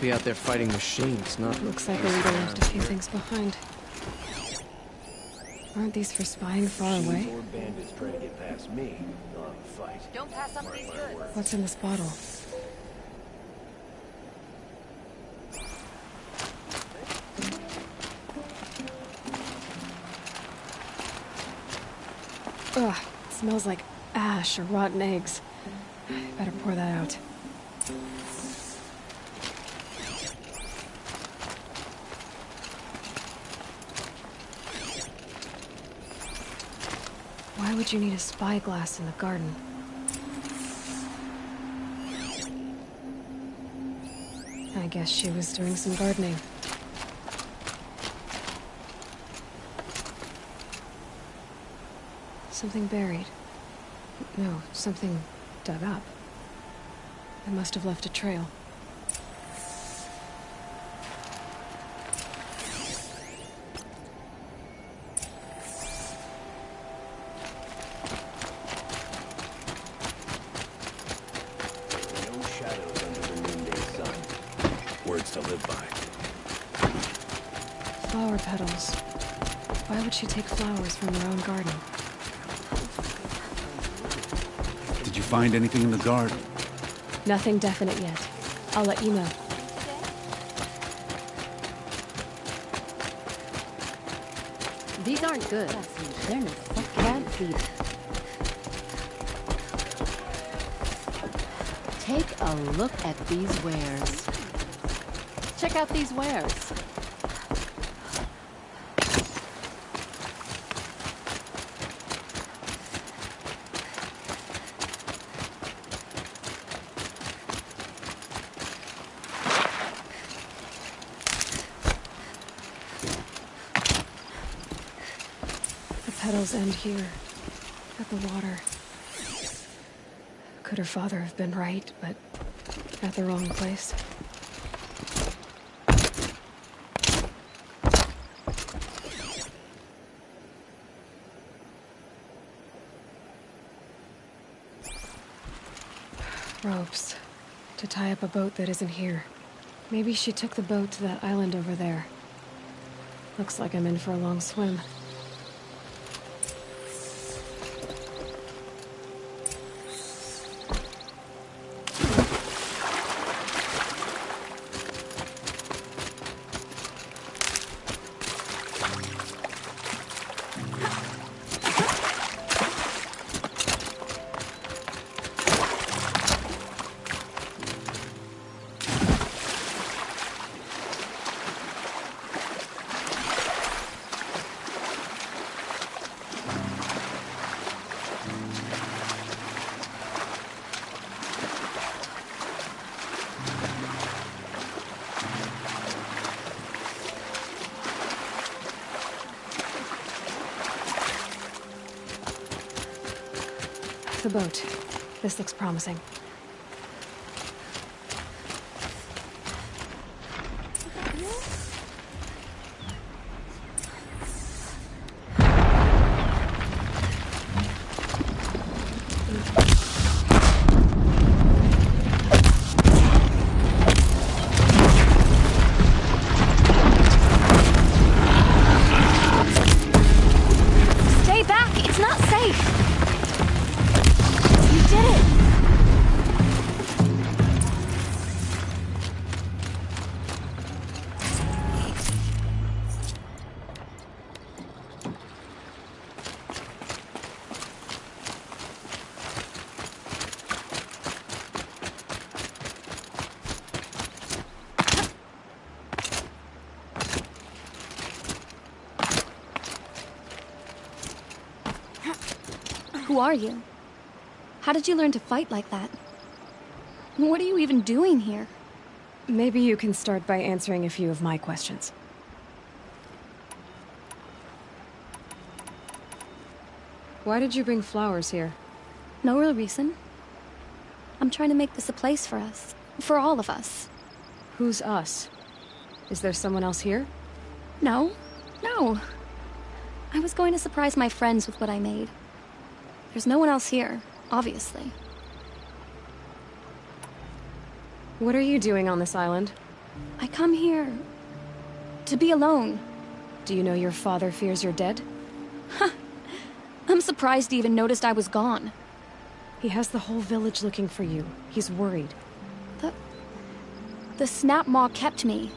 be out there fighting machines, not... Looks like the leader left a few things behind. Aren't these for spying far away? Or bandits trying to get past me. They'll have a fight. Don't pass up these goods. What's in this bottle? Ugh, it smells like ash or rotten eggs. Better pour that out. Why would you need a spyglass in the garden? I guess she was doing some gardening. Something buried. No, something dug up. It must have left a trail. No shadows under the noonday sun. Words to live by. Flower petals. Why would she take flowers from her own garden? Did you find anything in the garden? Nothing definite yet. I'll let you know. These aren't good. They're no can't feed. Take a look at these wares. Check out these wares. Petals end here, at the water. Could her father have been right, but at the wrong place? Ropes. To tie up a boat that isn't here. Maybe she took the boat to that island over there. Looks like I'm in for a long swim. The boat. This looks promising. Stay back! It's not safe! You did it! Who are you? How did you learn to fight like that? What are you even doing here? Maybe you can start by answering a few of my questions. Why did you bring flowers here? No real reason. I'm trying to make this a place for us. For all of us. Who's us? Is there someone else here? No. No. I was going to surprise my friends with what I made. There's no one else here, obviously. What are you doing on this island? I come here to be alone. Do you know your father fears you're dead? I'm surprised he even noticed I was gone. He has the whole village looking for you. He's worried. The Snap Maw kept me.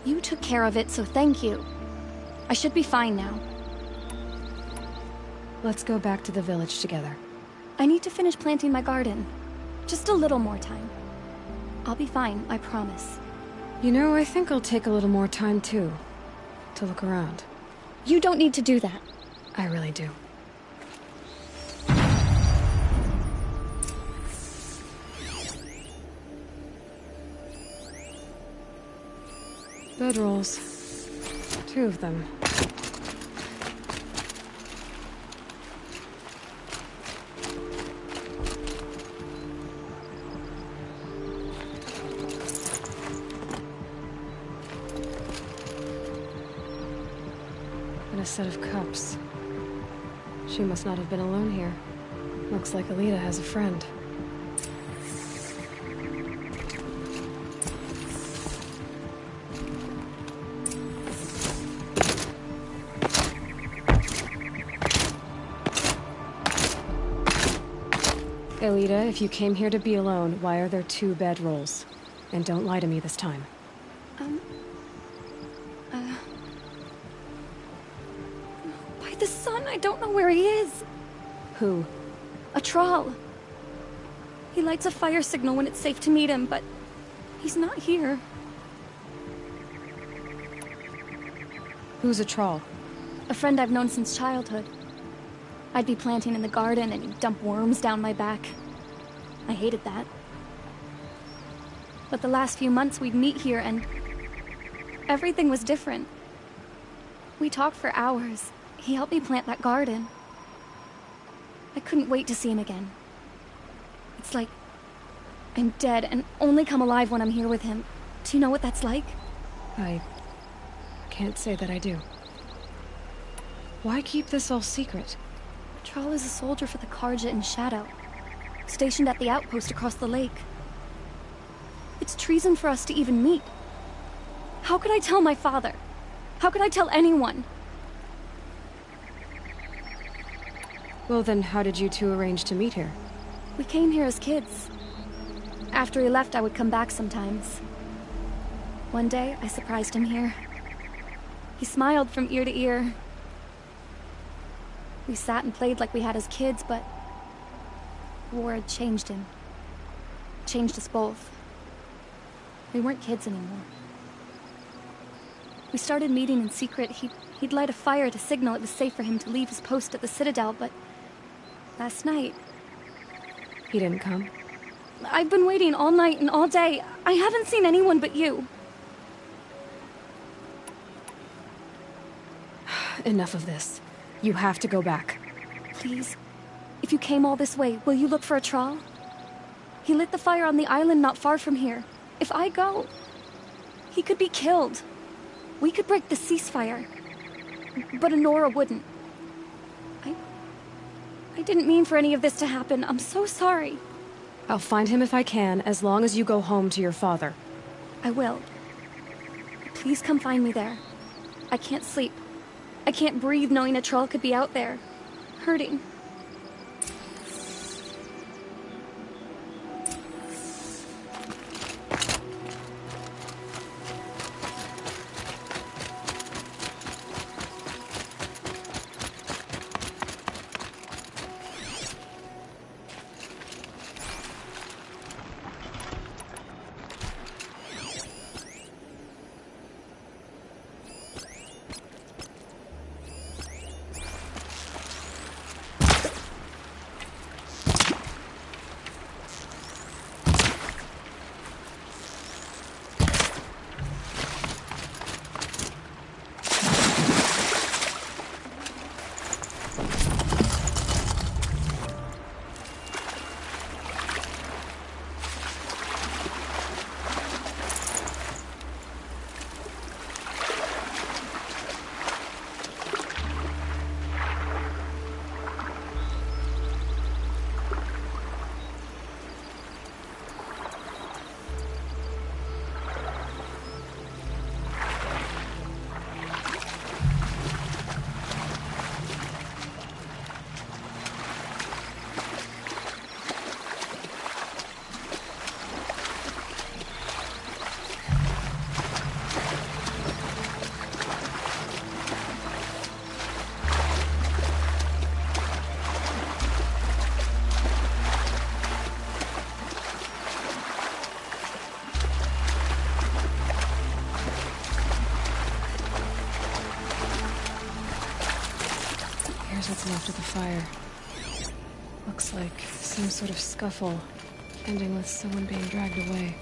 You took care of it, so thank you. I should be fine now. Let's go back to the village together. I need to finish planting my garden. Just a little more time. I'll be fine, I promise. You know, I think I'll take a little more time too. To look around. You don't need to do that. I really do. Bedrolls. 2 of them. And a set of cups. She must not have been alone here. Looks like Alita has a friend. Alita, if you came here to be alone, why are there 2 bedrolls? And don't lie to me this time. By the sun, I don't know where he is. Who? A Thrall. He lights a fire signal when it's safe to meet him, but he's not here. Who's a Thrall? A friend I've known since childhood. I'd be planting in the garden and he'd dump worms down my back. I hated that. But the last few months we'd meet here and everything was different. We talked for hours. He helped me plant that garden. I couldn't wait to see him again. It's like I'm dead and only come alive when I'm here with him. Do you know what that's like? I can't say that I do. Why keep this all secret? Thrall is a soldier for the Carja in Shadow, stationed at the outpost across the lake. It's treason for us to even meet. How could I tell my father? How could I tell anyone? Well then, how did you 2 arrange to meet here? We came here as kids. After he left, I would come back sometimes. One day, I surprised him here. He smiled from ear to ear. We sat and played like we had as kids, but war had changed him. Changed us both. We weren't kids anymore. We started meeting in secret. He'd light a fire to signal it was safe for him to leave his post at the Citadel, but last night... He didn't come? I've been waiting all night and all day. I haven't seen anyone but you. Enough of this. You have to go back. Please, if you came all this way, will you look for a Thrall? He lit the fire on the island not far from here. If I go, he could be killed. We could break the ceasefire, but Anora wouldn't. I didn't mean for any of this to happen. I'm so sorry. I'll find him if I can, as long as you go home to your father. I will. Please come find me there. I can't sleep. I can't breathe knowing a Thrall could be out there, hurting. what's left of the fire. Looks like some sort of scuffle, ending with someone being dragged away.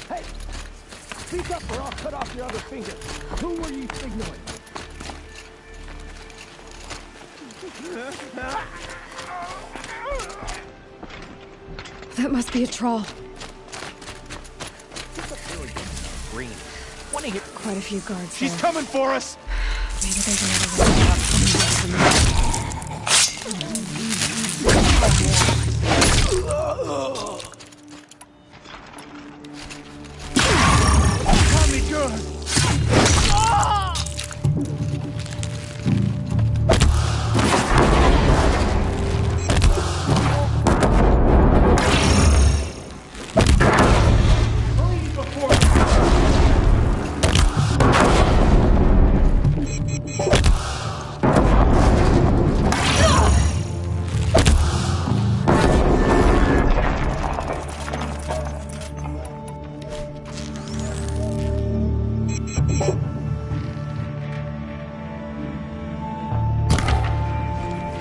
Hey! Speak up or I'll cut off your other finger. Who were you signaling? That must be a troll. Green. Wanna hear? Quite a few guards She's there. coming for us! Maybe there's another way without coming down from Tommy, good!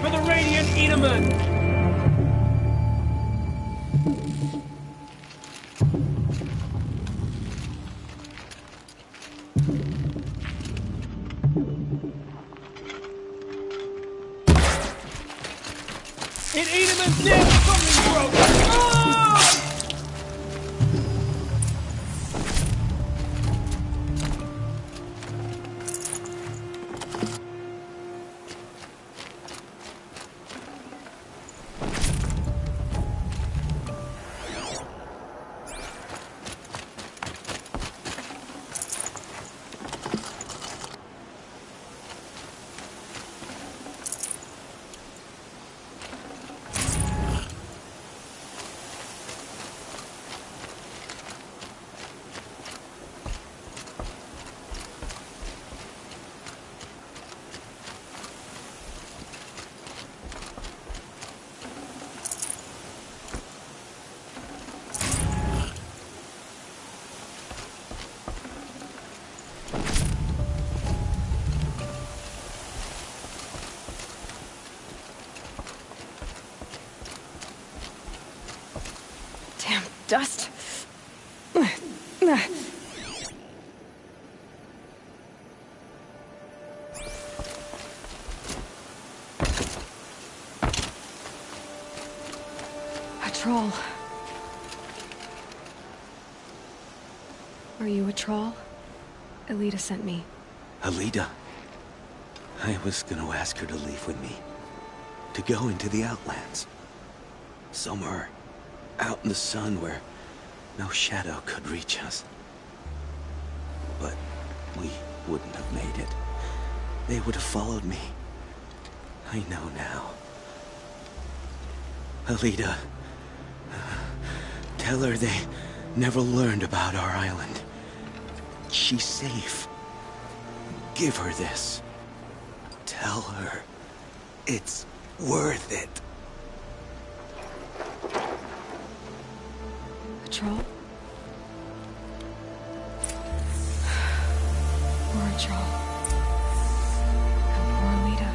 For the Radiant Edaman! In Edaman's name, something broke! Ah! Damn dust. A troll. Are you a troll? Elita sent me. Alida. I was gonna ask her to leave with me. To go into the Outlands. Somewhere out in the sun where no shadow could reach us. But we wouldn't have made it. They would have followed me. I know now. Alida, tell her they never learned about our island. She's safe. Give her this. Tell her it's worth it. A troll? Poor troll. And poor Lita.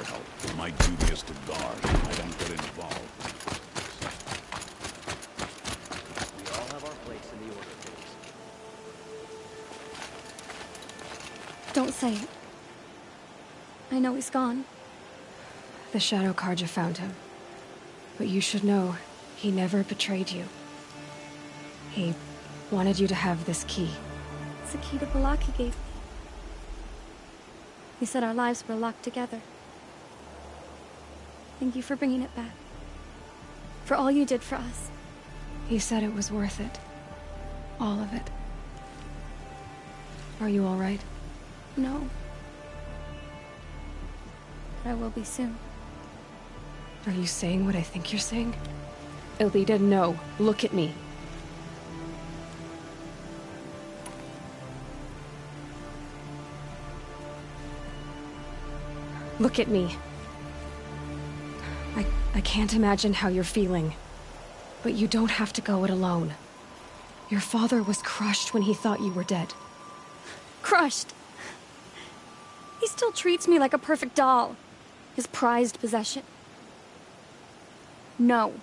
for help. My duty is to guard. I don't get involved. We all have our place in the order phase. Don't say it. I know he's gone. The Shadow Carja found him. But you should know, he never betrayed you. He wanted you to have this key. It's the key to Balak he gave me. He said our lives were locked together. Thank you for bringing it back. For all you did for us. He said it was worth it. All of it. Are you all right? No. But I will be soon. Are you saying what I think you're saying? Elida, no. Look at me. Look at me. I can't imagine how you're feeling. But you don't have to go it alone. Your father was crushed when he thought you were dead. Crushed! He still treats me like a perfect doll. His prized possession. No.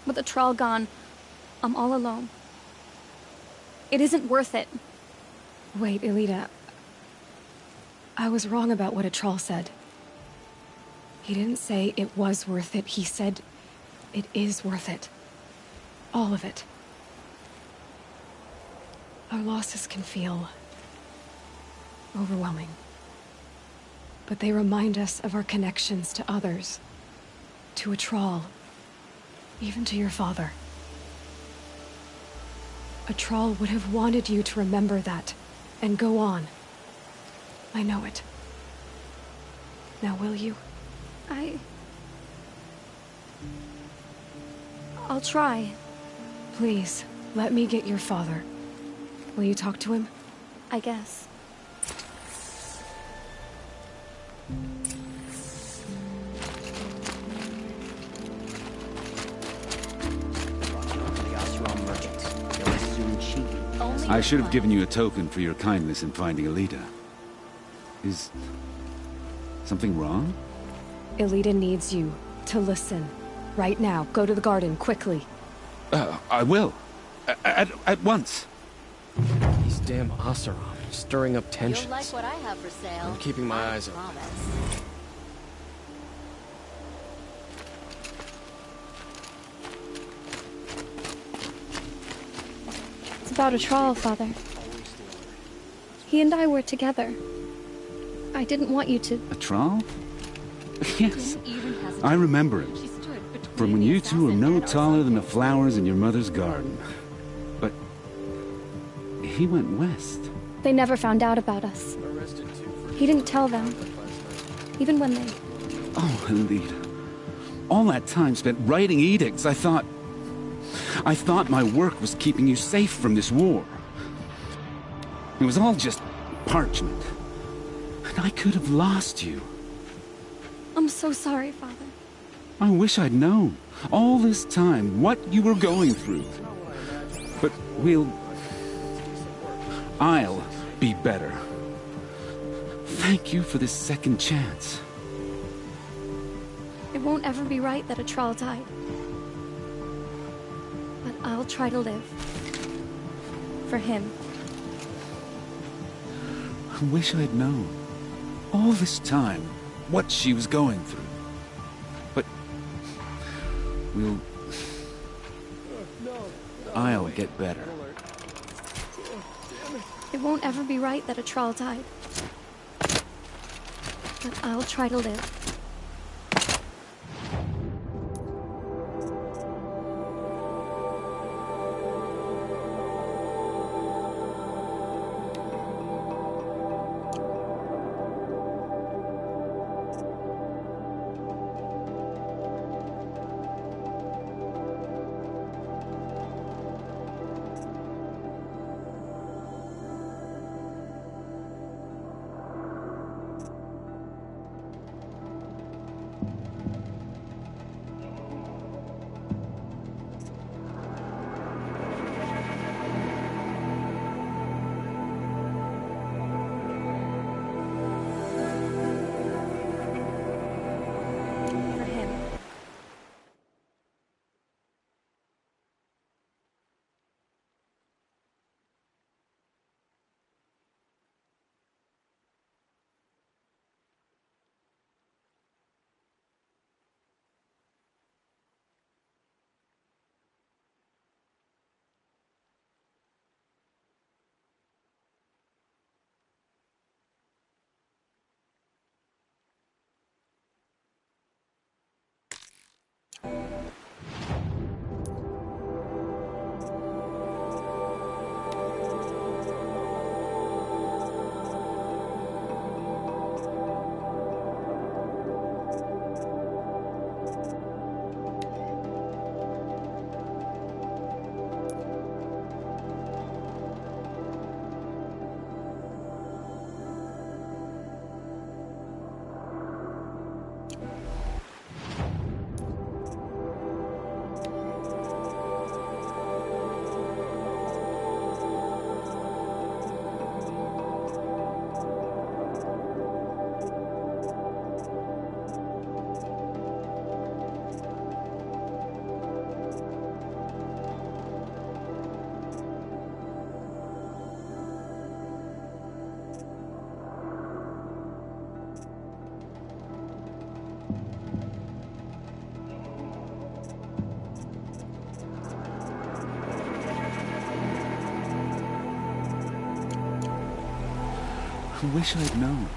With the Thrall gone, I'm all alone. It isn't worth it. Wait, Elida. I was wrong about what a Thrall said. He didn't say it was worth it. He said it is worth it. All of it. Our losses can feel overwhelming. But they remind us of our connections to others. To a Thrall. Even to your father. A Thrall would have wanted you to remember that and go on. I know it. Now will you? I'll try. Please, let me get your father. Will you talk to him? I guess. The Oseram merchants. They'll soon cheat you. Only I with should have one. given you a token for your kindness in finding Elida. Is something wrong? Elida needs you to listen. Right now. Go to the garden, quickly. I will. At once. These damn Oseram, stirring up You'll tensions. like what I have for sale. I'm keeping my I eyes open. promise. It's about a Thrall, Father. He and I were together. I didn't want you to... A Thrall? Yes. Didn't even hesitate. I remember him. She stood between From when the you two were assassin no and taller than the Orsaka. flowers in your mother's garden. But he went west. They never found out about us. He didn't tell them. Even when they... Oh, Elida. All that time spent writing edicts, I thought my work was keeping you safe from this war. It was all just parchment. And I could have lost you. I'm so sorry, Father. I wish I'd known, all this time, what you were going through. But I'll be better. Thank you for this second chance. It won't ever be right that a Thrall died. But I'll try to live. For him. I wish I'd known, all this time, what she was going through. But I'll get better. It won't ever be right that a Thrall died. But I'll try to live. I wish I'd known.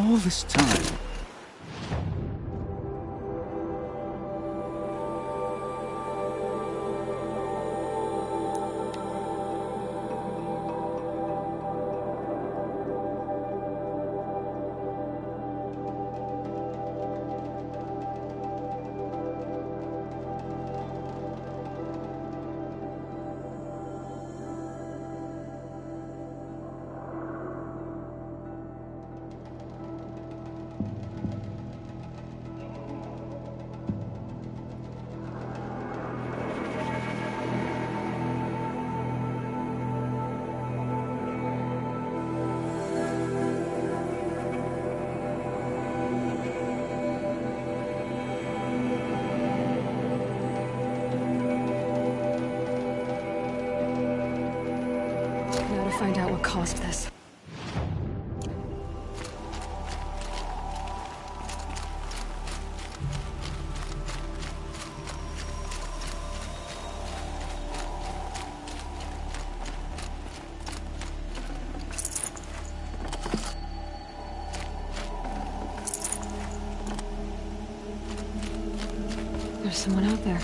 All this time. Now to find out what caused this. There's someone out there.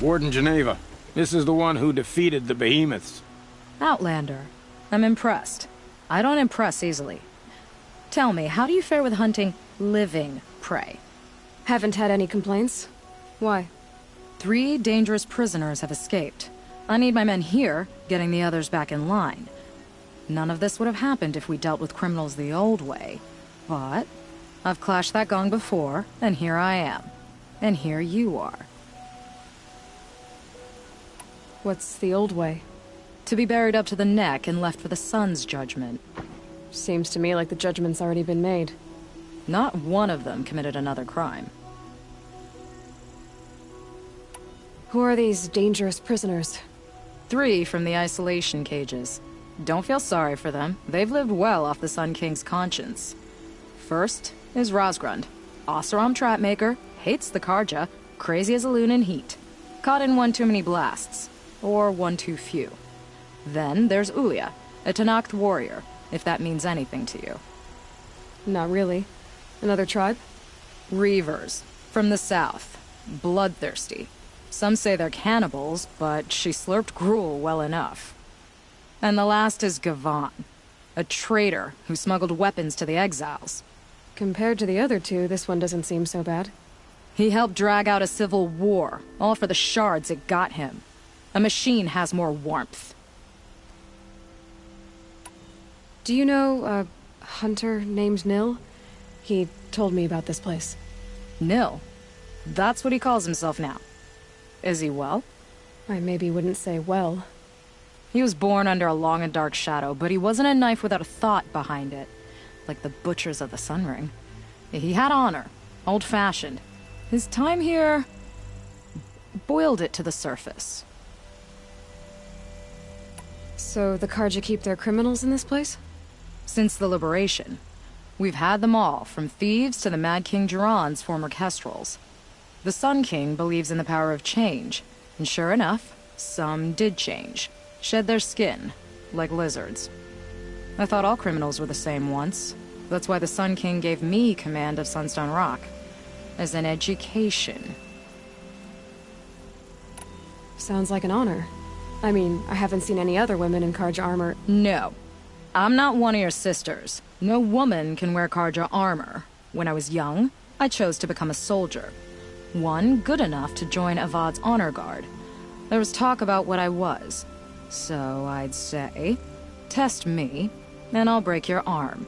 Warden Geneva, this is the one who defeated the behemoths. Outlander. I'm impressed. I don't impress easily. Tell me, how do you fare with hunting living prey? Haven't had any complaints. Why? 3 dangerous prisoners have escaped. I need my men here, getting the others back in line. None of this would have happened if we dealt with criminals the old way. But I've clashed that gong before, and here I am. And here you are. What's the old way? To be buried up to the neck and left for the sun's judgment. Seems to me like the judgment's already been made. Not one of them committed another crime. Who are these dangerous prisoners? 3 from the isolation cages. Don't feel sorry for them. They've lived well off the Sun King's conscience. First is Rosgrund. Oseram Trapmaker, hates the Karja, crazy as a loon in heat. Caught in one too many blasts. Or one too few. Then there's Ulia, a Tenakth warrior, if that means anything to you. Not really. Another tribe? Reavers, from the south. Bloodthirsty. Some say they're cannibals, but she slurped gruel well enough. And the last is Gavan, a traitor who smuggled weapons to the exiles. Compared to the other 2, this one doesn't seem so bad. He helped drag out a civil war, all for the shards it got him. A machine has more warmth. Do you know a hunter named Nil? He told me about this place. Nil. That's what he calls himself now. Is he well? I maybe wouldn't say well. He was born under a long and dark shadow, but he wasn't a knife without a thought behind it. Like the butchers of the Sun Ring. He had honor. Old-fashioned. His time here boiled it to the surface. So the Carja keep their criminals in this place? Since the liberation, we've had them all, from thieves to the Mad King Jiran's former kestrels. The Sun King believes in the power of change, and sure enough, some did change. Shed their skin, like lizards. I thought all criminals were the same once. That's why the Sun King gave me command of Sunstone Rock. As an education. Sounds like an honor. I mean, I haven't seen any other women in Carja armor. No. I'm not one of your sisters. No woman can wear Carja armor. When I was young, I chose to become a soldier. One good enough to join Avad's honor guard. There was talk about what I was. So I'd say, test me, and I'll break your arm.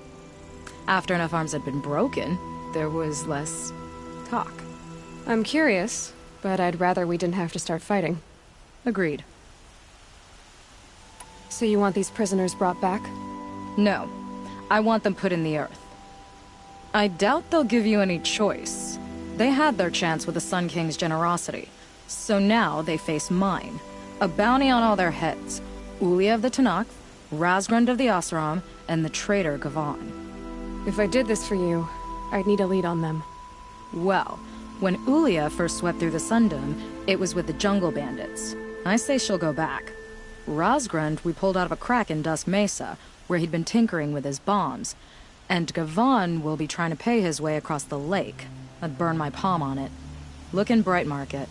After enough arms had been broken, there was less talk. I'm curious, but I'd rather we didn't have to start fighting. Agreed. So you want these prisoners brought back? No. I want them put in the earth. I doubt they'll give you any choice. They had their chance with the Sun King's generosity. So now they face mine. A bounty on all their heads. Ulia of the Tanakh, Razgrund of the Oseram, and the traitor Gavan. If I did this for you, I'd need a lead on them. Well, when Ulia first swept through the Sundom, it was with the jungle bandits. I say she'll go back. Razgrund we pulled out of a crack in Dusk Mesa, where he'd been tinkering with his bombs. And Gavan will be trying to pay his way across the lake. I'd burn my palm on it. Look in Bright Market.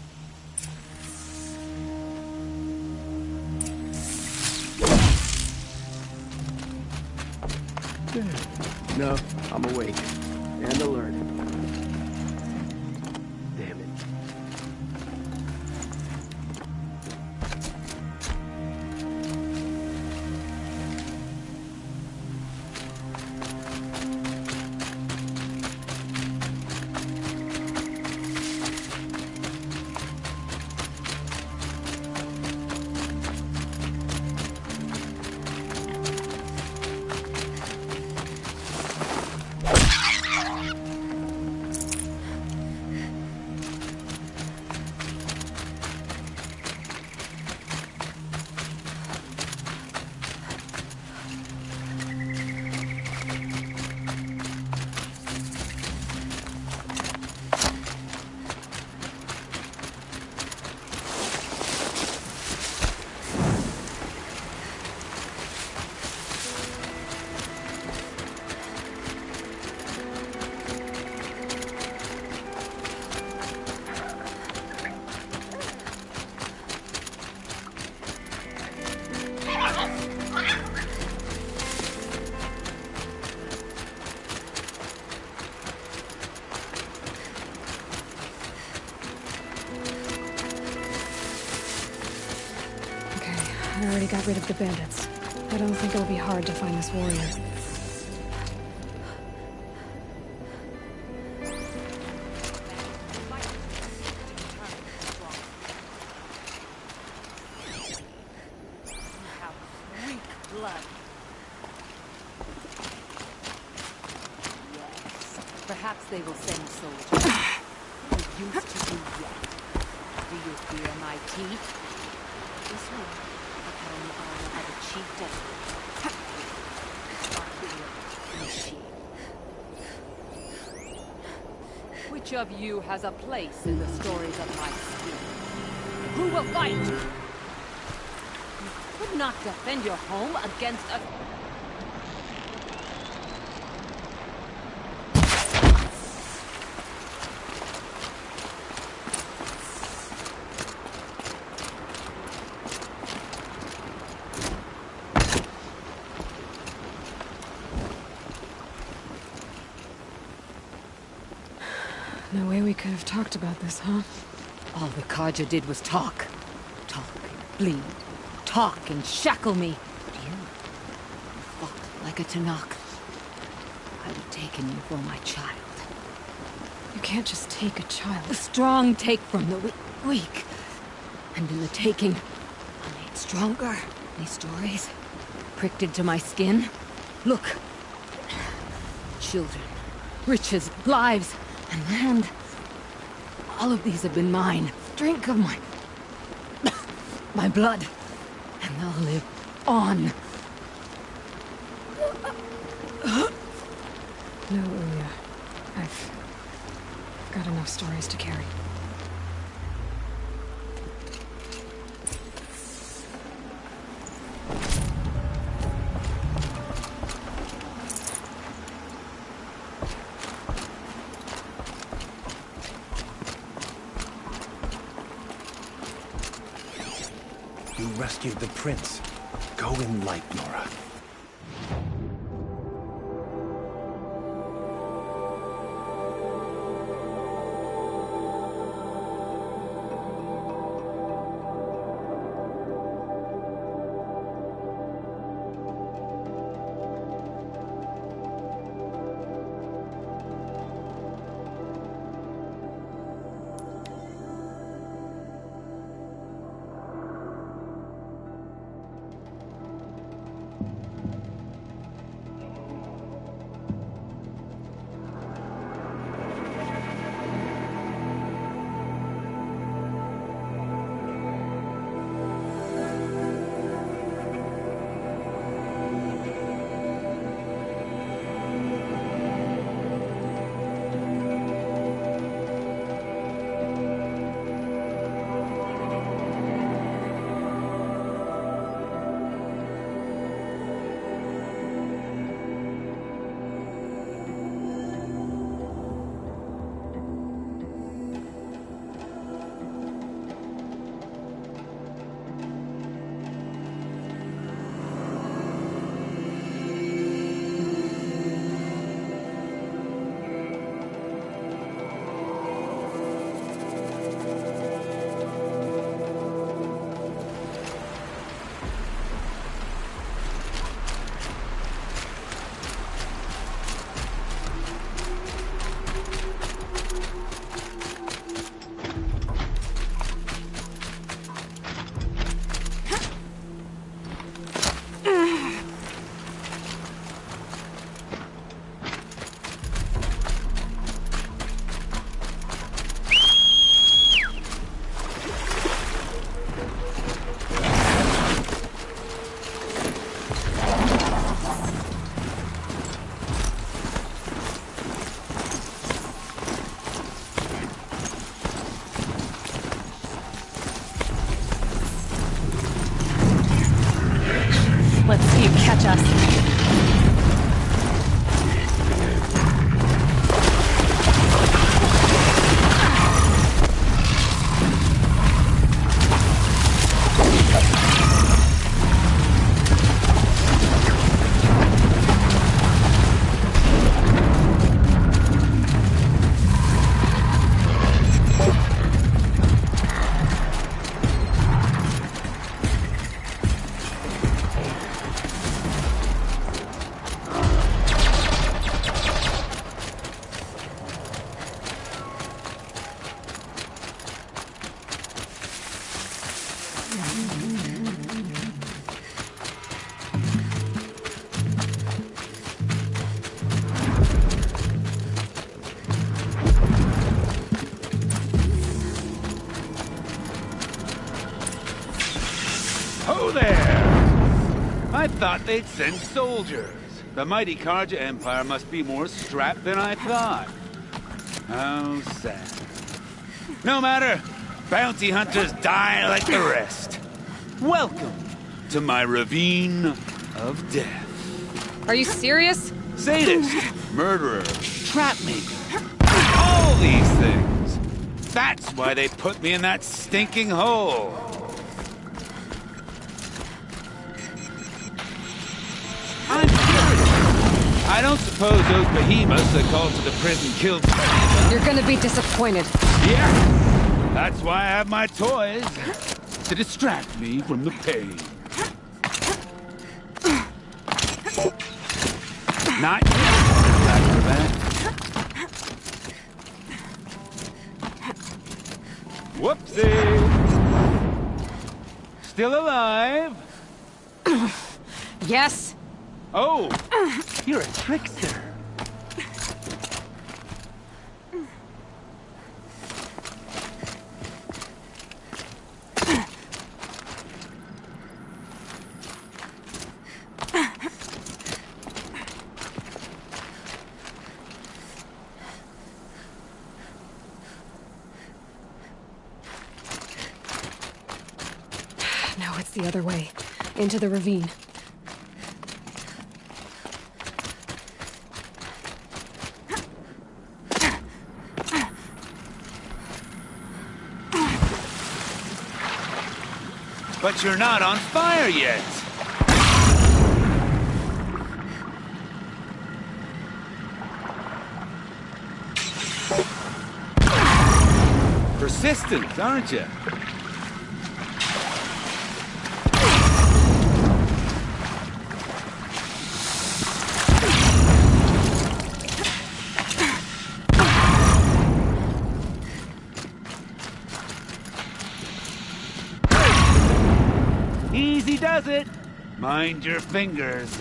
No, I'm awake. And alert. Damn it. I already got rid of the bandits. I don't think it'll be hard to find this warrior. Perhaps they will send soldiers. We used to do yet. Do you fear my teeth? This one, upon the honor of a chieftain. Which of you has a place in the stories of my skill? Who will fight? You could not defend your home against a... No way we could have talked about this, huh? All the Carja did was talk. Talk and bleed. Talk and shackle me. But you fought like a Tanakh. I'd have taken you for my child. You can't just take a child. The strong take from the weak. And in the taking, I made stronger. These stories, pricked into my skin. Look. Children, riches, lives, and land. All of these have been mine. Drink of my... my blood. And they'll live on. No, Ilya. I've got enough stories to carry. You rescued the prince. Go in light, Nora. Let's see you catch us. Ho there! I thought they'd send soldiers. The mighty Carja Empire must be more strapped than I thought. How sad. No matter. Bounty hunters die like the rest. Welcome to my ravine of death. Are you serious? Sadist, murderer, trap maker. All these things. That's why they put me in that stinking hole. I'm curious. I don't suppose those behemoths that called to the prison killed me. You're gonna be disappointed. Yeah. That's why I have my toys. To distract me from the pain. Not yet. Lucy! Still alive? Yes? Oh, you're a trickster. Now it's the other way, into the ravine. But you're not on fire yet. Persistent, aren't you? Easy does it. Mind your fingers.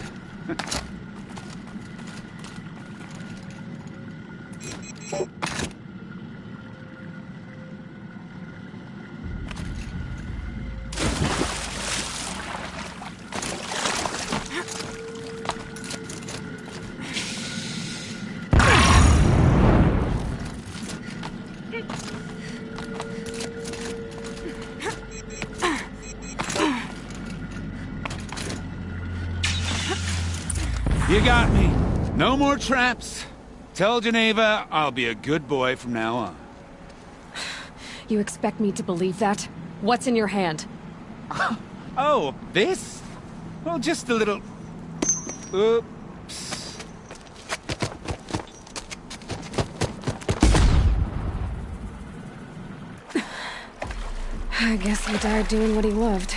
You got me. No more traps. Tell Geneva I'll be a good boy from now on. You expect me to believe that? What's in your hand? Oh, this? Well, just a little... Oops. I guess he died doing what he loved.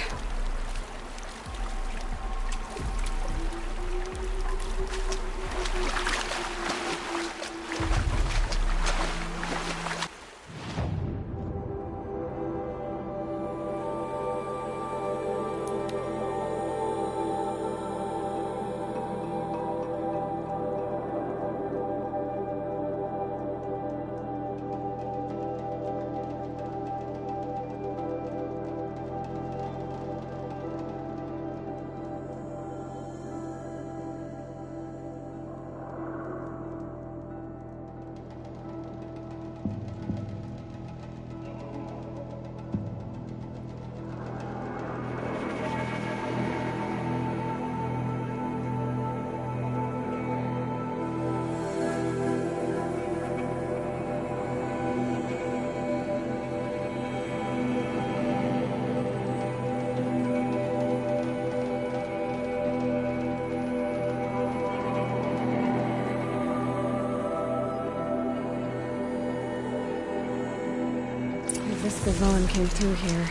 If this Gavon came through here,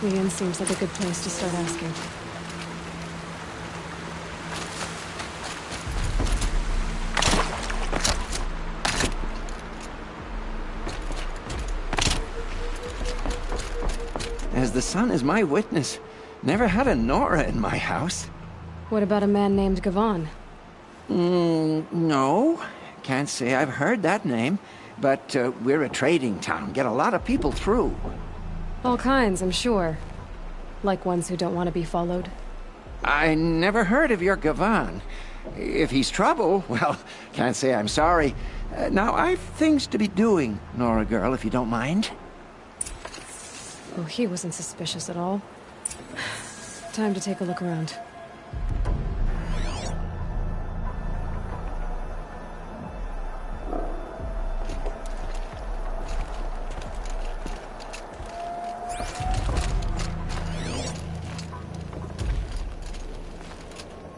the inn seems like a good place to start asking. As the sun is my witness, never had a Nora in my house. What about a man named Gavon? No. Can't say I've heard that name. But we're a trading town. Get a lot of people through. All kinds, I'm sure. Like ones who don't want to be followed. I never heard of your Gavon. If he's trouble, well, can't say I'm sorry. Now, I've things to be doing, Nora girl, if you don't mind. Oh, he wasn't suspicious at all. Time to take a look around.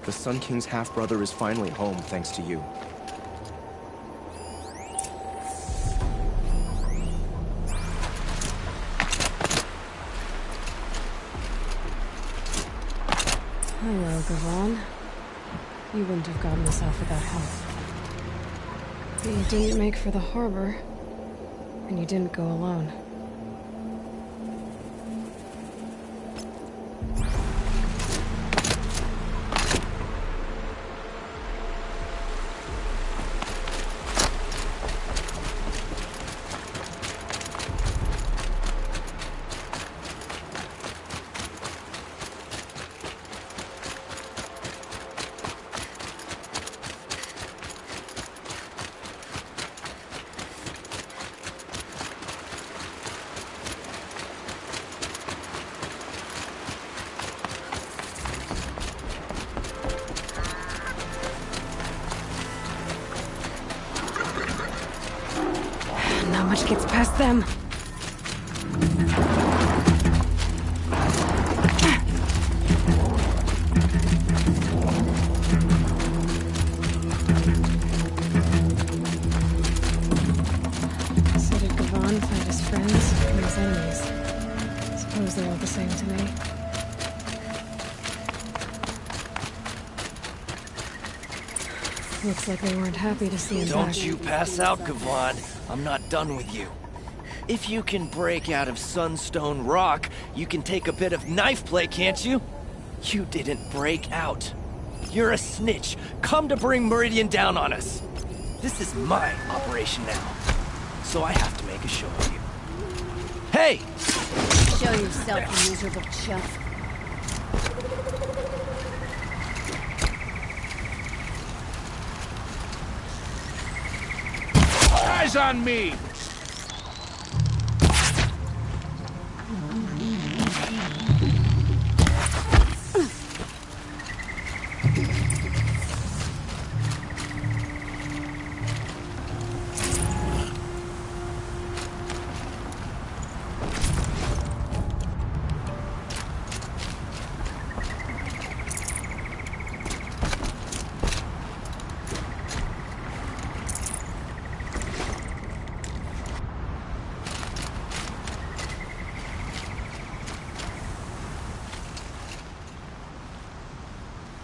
The Sun King's half-brother is finally home, thanks to you. Hello, Gavon. You wouldn't have gotten this off without help. But you didn't make for the harbor, and you didn't go alone. much gets past them. So did Gavan find his friends and his enemies? Suppose they're all the same to me. Looks like they weren't happy to see him back. Don't you pass out, Gavan. I'm not done with you. If you can break out of Sunstone Rock, you can take a bit of knife play, can't you? You didn't break out. You're a snitch, come to bring Meridian down on us. This is my operation now, so I have to make a show of you. Hey! Show yourself, you miserable chuff. Eyes on me!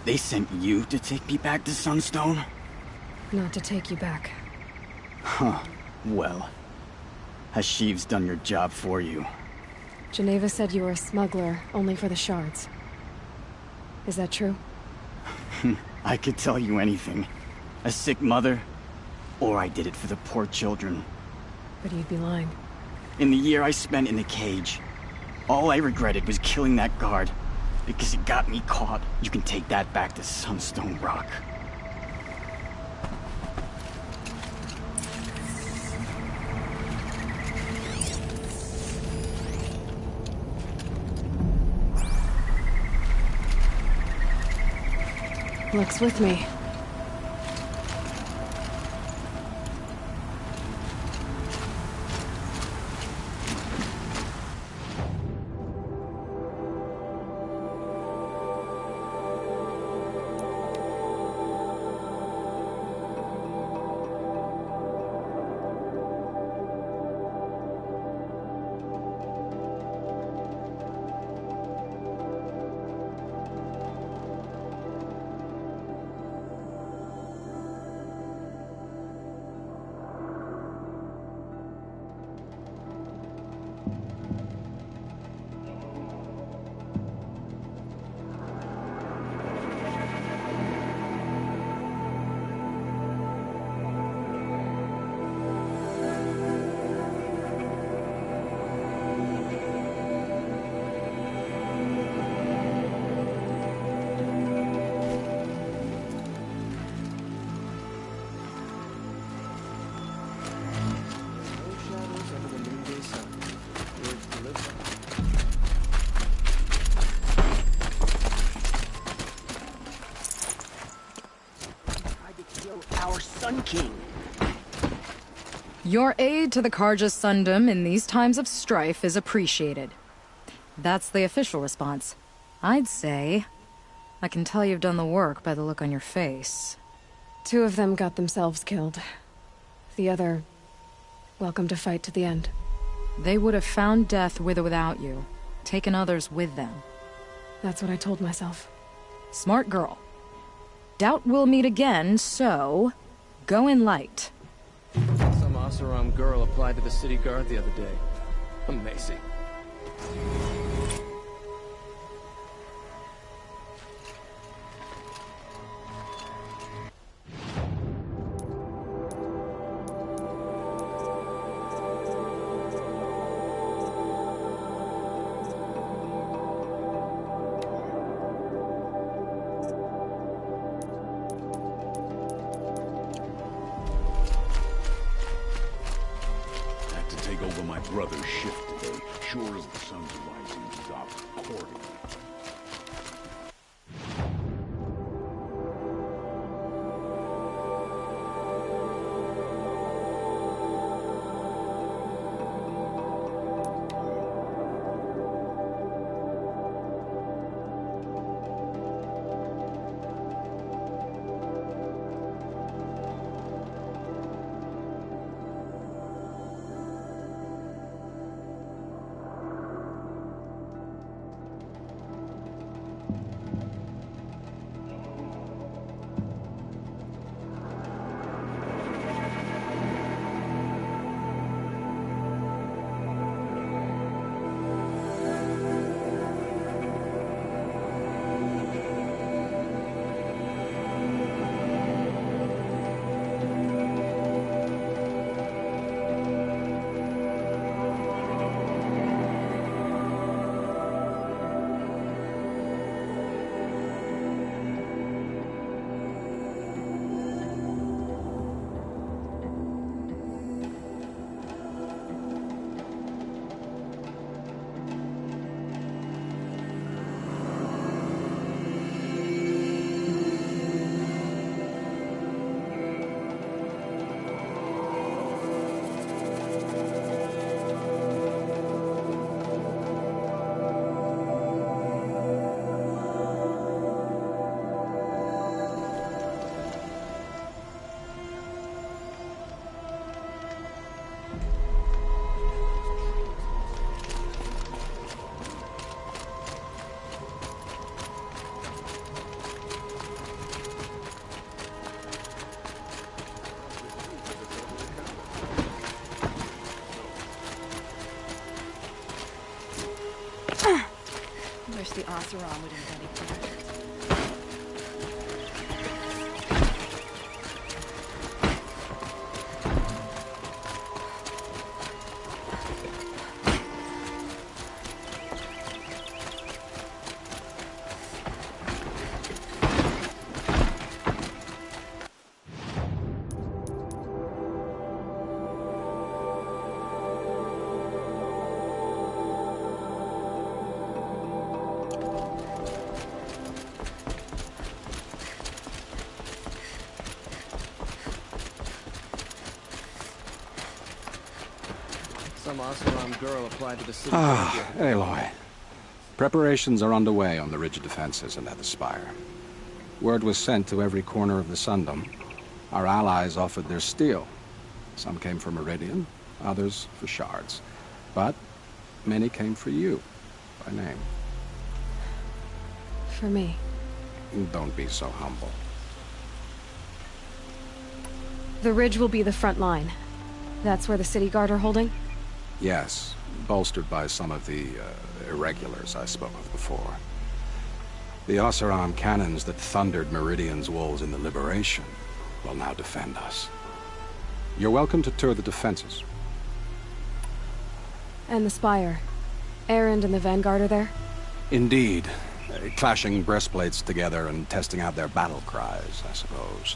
They sent you to take me back to Sunstone? Not to take you back. Huh. Well, Hashiv's done your job for you. Geneva said you were a smuggler, only for the shards. Is that true? I could tell you anything. A sick mother, or I did it for the poor children. But you'd be lying. In the year I spent in the cage, all I regretted was killing that guard. Because it got me caught. You can take that back to Sunstone Rock. Luck's with me. Our Sun King. Your aid to the Carja Sundom in these times of strife is appreciated. That's the official response. I'd say I can tell you've done the work by the look on your face. 2 of them got themselves killed. The other, welcome to fight to the end. They would have found death with or without you, taken others with them. That's what I told myself. Smart girl. Doubt we'll meet again, so go in light. Some Oseram girl applied to the city guard the other day. Amazing. Brother's shift today, sure as the sun's rising, he's off courting. Oseram would invent it here. Some Oseram girl applied to the city guard the other day. Aloy. Preparations are underway on the ridge defenses in Nether Spire. Word was sent to every corner of the Sundom. Our allies offered their steel. Some came for Meridian, others for shards. But many came for you, by name. For me. Don't be so humble. The ridge will be the front line. That's where the city guard are holding? Yes, bolstered by some of the irregulars I spoke of before. The Oseram cannons that thundered Meridian's walls in the Liberation will now defend us. You're welcome to tour the defenses. And the Spire. Erend and the Vanguard are there? Indeed. Clashing breastplates together and testing out their battle cries, I suppose.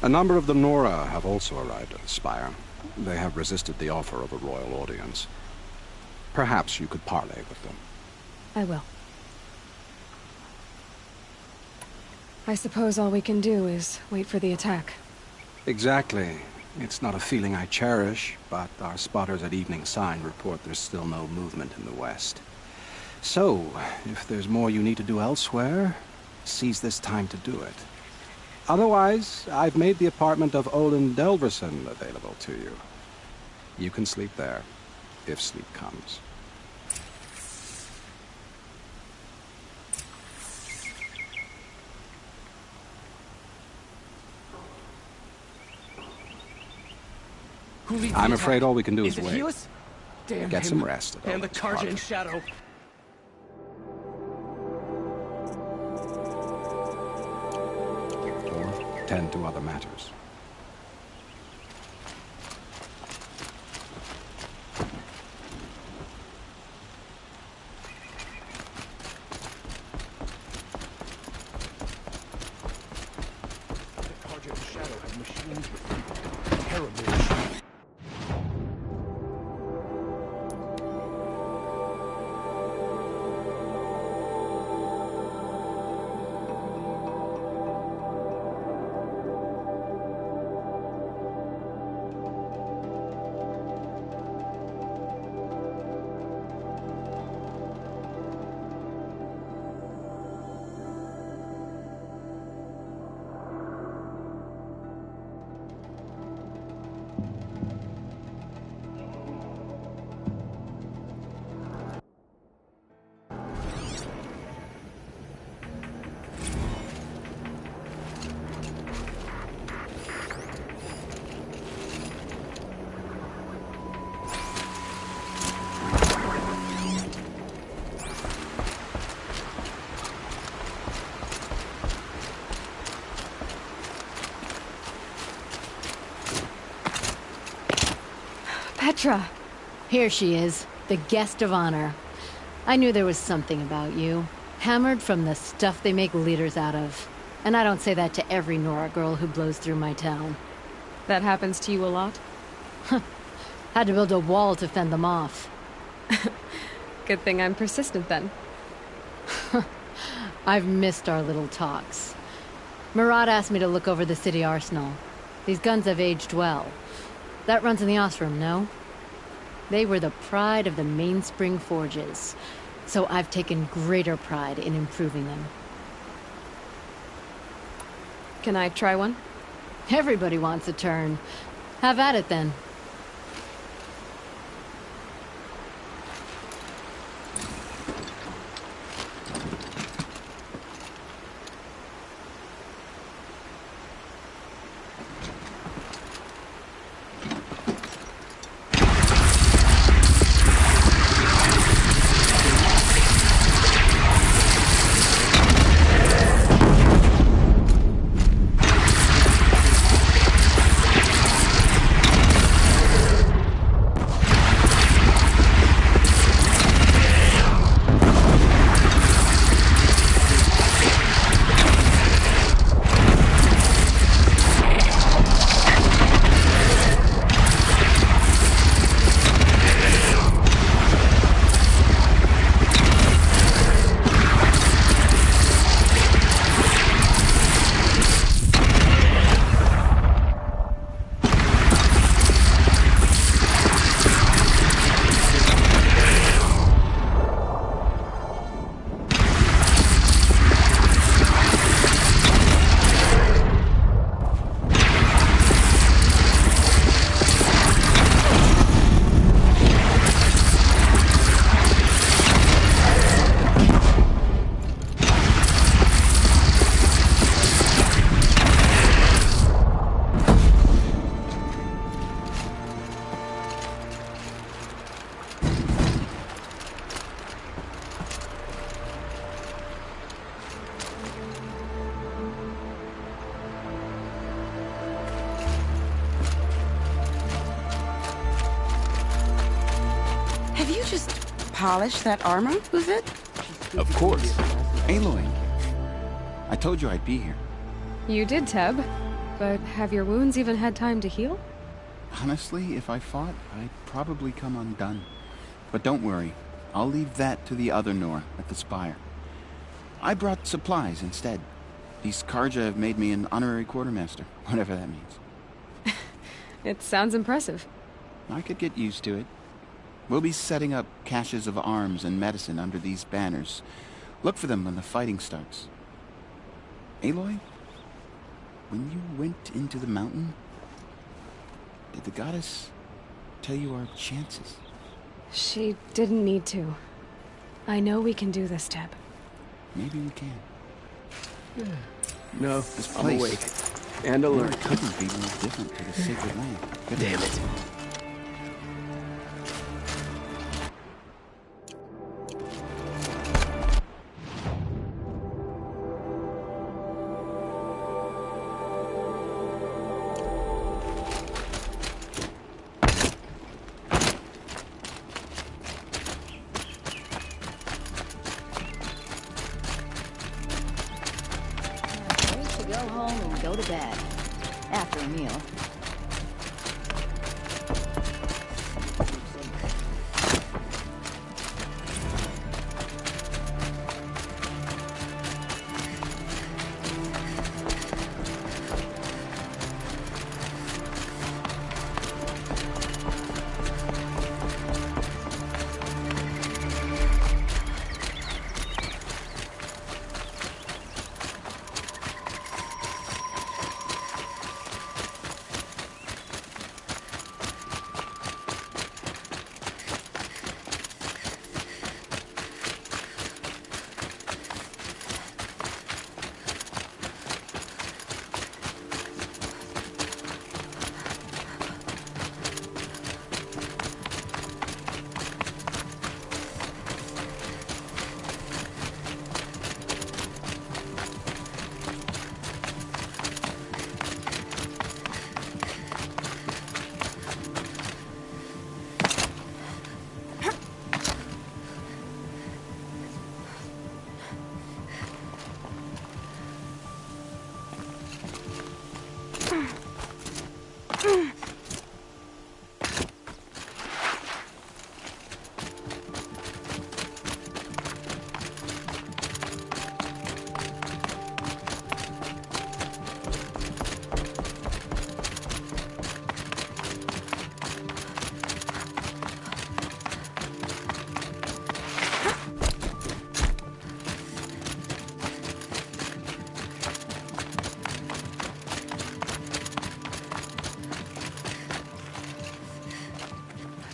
A number of the Nora have also arrived at the Spire. They have resisted the offer of a royal audience. Perhaps you could parley with them. I will. I suppose all we can do is wait for the attack. Exactly. It's not a feeling I cherish, but our spotters at Evening Sign report there's still no movement in the west. So, if there's more you need to do elsewhere, seize this time to do it. Otherwise, I've made the apartment of Olin Delverson available to you. You can sleep there, if sleep comes. I'm afraid all we can do is wait. Damn Get him. some rest. And the Carja in shadow. Or tend to other matters. The Carja in shadow had machines with terrible machines. Petra! Here she is, the guest of honor. I knew there was something about you. Hammered from the stuff they make leaders out of. And I don't say that to every Nora girl who blows through my town. That happens to you a lot? Had to build a wall to fend them off. Good thing I'm persistent then. I've missed our little talks. Murad asked me to look over the city arsenal. These guns have aged well. That runs in the Oseram, no? They were the pride of the Mainspring Forges, so I've taken greater pride in improving them. Can I try one? Everybody wants a turn. Have at it then. just polish that armor, was it? Of course. Aloy, I told you I'd be here. You did, Teb. But have your wounds even had time to heal? Honestly, if I fought, I'd probably come undone. But don't worry, I'll leave that to the other Nora at the Spire. I brought supplies instead. These Karja have made me an honorary quartermaster, whatever that means. It sounds impressive. I could get used to it. We'll be setting up caches of arms and medicine under these banners. Look for them when the fighting starts. Aloy, when you went into the mountain, did the goddess tell you our chances? She didn't need to. I know we can do this, Teb. Maybe we can. No, This I'm place awake. And alert. couldn't be more different to the sacred land. could it? Damn it. To go home and go to bed. After a meal.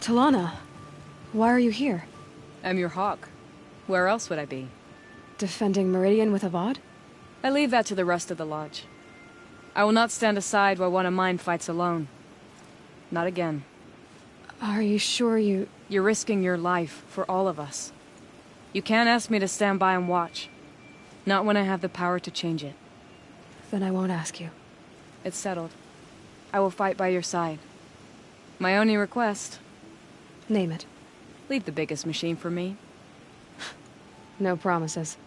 Talana, why are you here? I'm your hawk. Where else would I be? Defending Meridian with Avad? I leave that to the rest of the Lodge. I will not stand aside while one of mine fights alone. Not again. Are you sure you... You're risking your life for all of us. You can't ask me to stand by and watch. Not when I have the power to change it. Then I won't ask you. It's settled. I will fight by your side. My only request... Name it. Leave the biggest machine for me. No promises.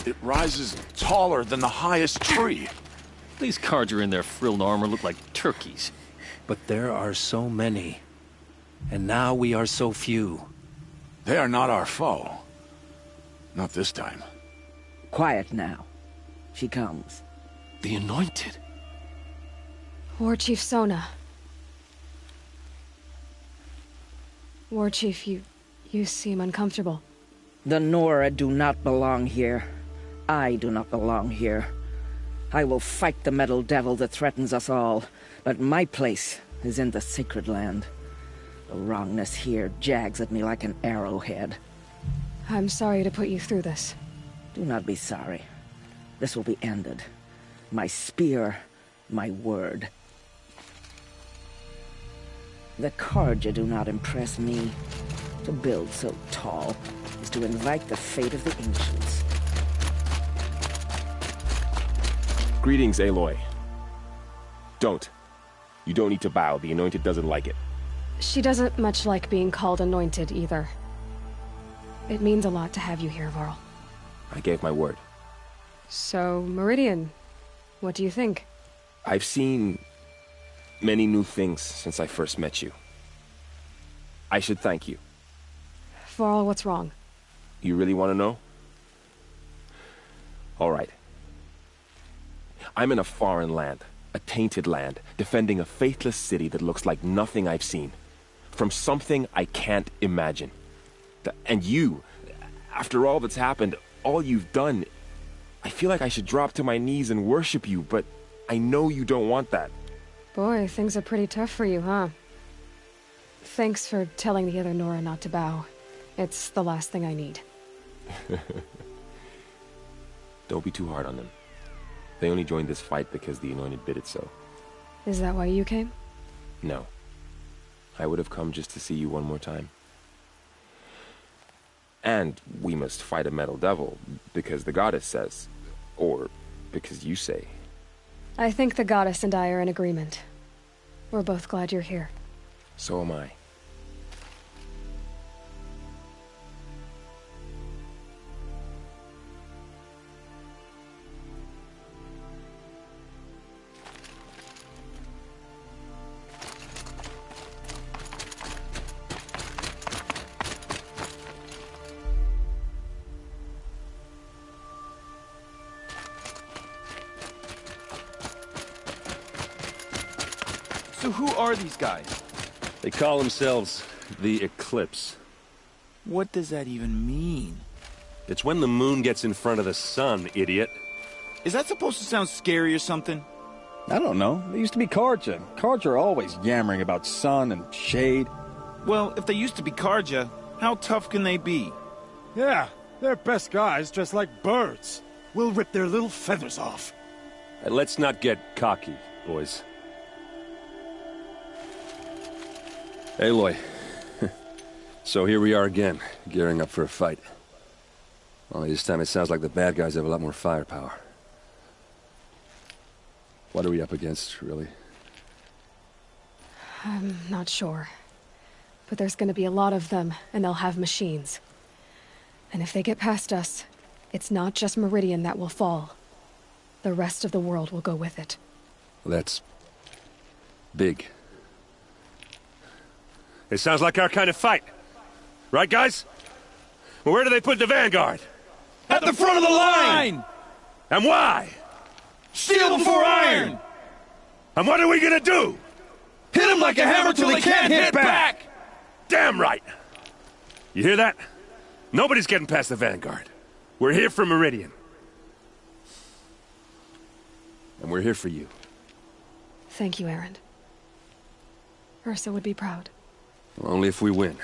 It rises taller than the highest tree. These Karja in their frilled armor look like turkeys. But there are so many. And now we are so few. They are not our foe. Not this time. Quiet now. She comes. The Anointed. War Chief Sona. War Chief, you seem uncomfortable. The Nora do not belong here. I do not belong here. I will fight the metal devil that threatens us all, but my place is in the sacred land. The wrongness here jags at me like an arrowhead. I'm sorry to put you through this. Do not be sorry. This will be ended. My spear, my word. The Carja do not impress me. To build so tall is to invite the fate of the ancients. Greetings, Aloy. Don't. You don't need to bow. The Anointed doesn't like it. She doesn't much like being called Anointed, either. It means a lot to have you here, Varl. I gave my word. So, Meridian, what do you think? I've seen many new things since I first met you. I should thank you. Varl, what's wrong? You really want to know? All right. I'm in a foreign land, a tainted land, defending a faithless city that looks like nothing I've seen. From something I can't imagine. And you, after all that's happened, all you've done, I feel like I should drop to my knees and worship you, but I know you don't want that. Boy, things are pretty tough for you, huh? Thanks for telling the other Nora not to bow. It's the last thing I need. Don't be too hard on them. They only joined this fight because the Anointed bid it so. Is that why you came? No. I would have come just to see you one more time. And we must fight a metal devil, because the goddess says. Or because you say. I think the goddess and I are in agreement. We're both glad you're here. So am I. So who are these guys? They call themselves the Eclipse. What does that even mean? It's when the moon gets in front of the sun, idiot. Is that supposed to sound scary or something? I don't know. They used to be Carja. Carja are always yammering about sun and shade. Well, if they used to be Carja, how tough can they be? Yeah, they're best guys dressed like birds. We'll rip their little feathers off. And let's not get cocky, boys. Aloy. So here we are again, gearing up for a fight. Only this time it sounds like the bad guys have a lot more firepower. What are we up against, really? I'm not sure. But there's gonna be a lot of them, and they'll have machines. And if they get past us, it's not just Meridian that will fall. The rest of the world will go with it. Well, that's big. It sounds like our kind of fight. Right, guys? Well, where do they put the Vanguard? At the front of the line! And why? Steel before iron! And what are we gonna do? Hit them like a hammer till they can't hit back! Damn right! You hear that? Nobody's getting past the Vanguard. We're here for Meridian. And we're here for you. Thank you, Erend. Ursa would be proud. Well, only if we win.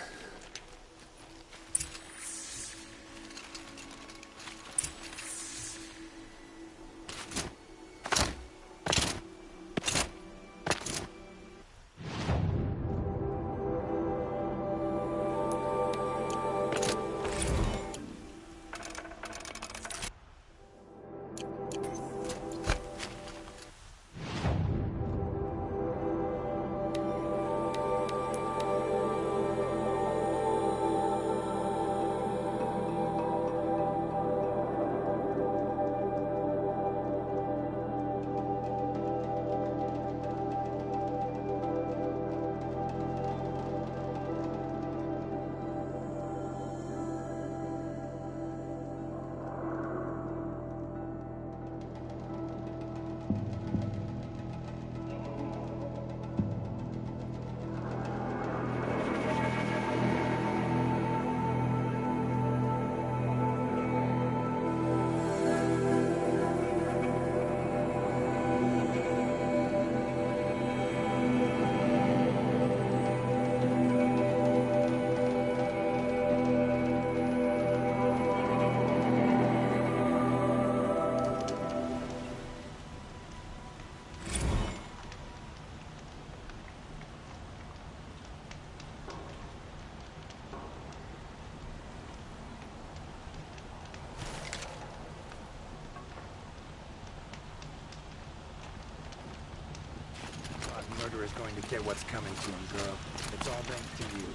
is going to get what's coming to him, girl. It's all thanks to you.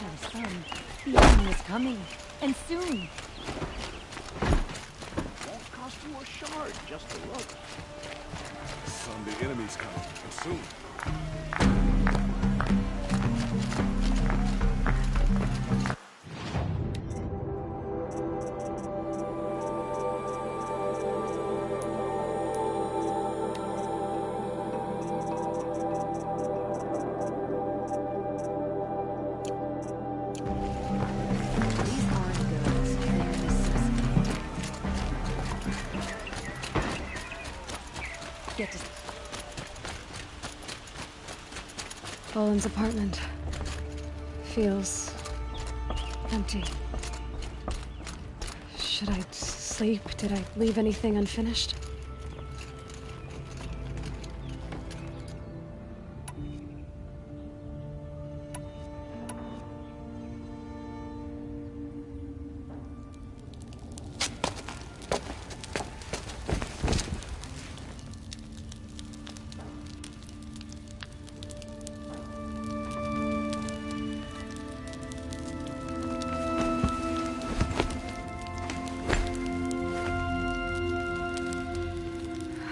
My son, the enemy is coming, and soon. Won't cost you a shard just to look. Son, the enemy's coming, and soon. Boland's apartment feels empty. Should I sleep? Did I leave anything unfinished?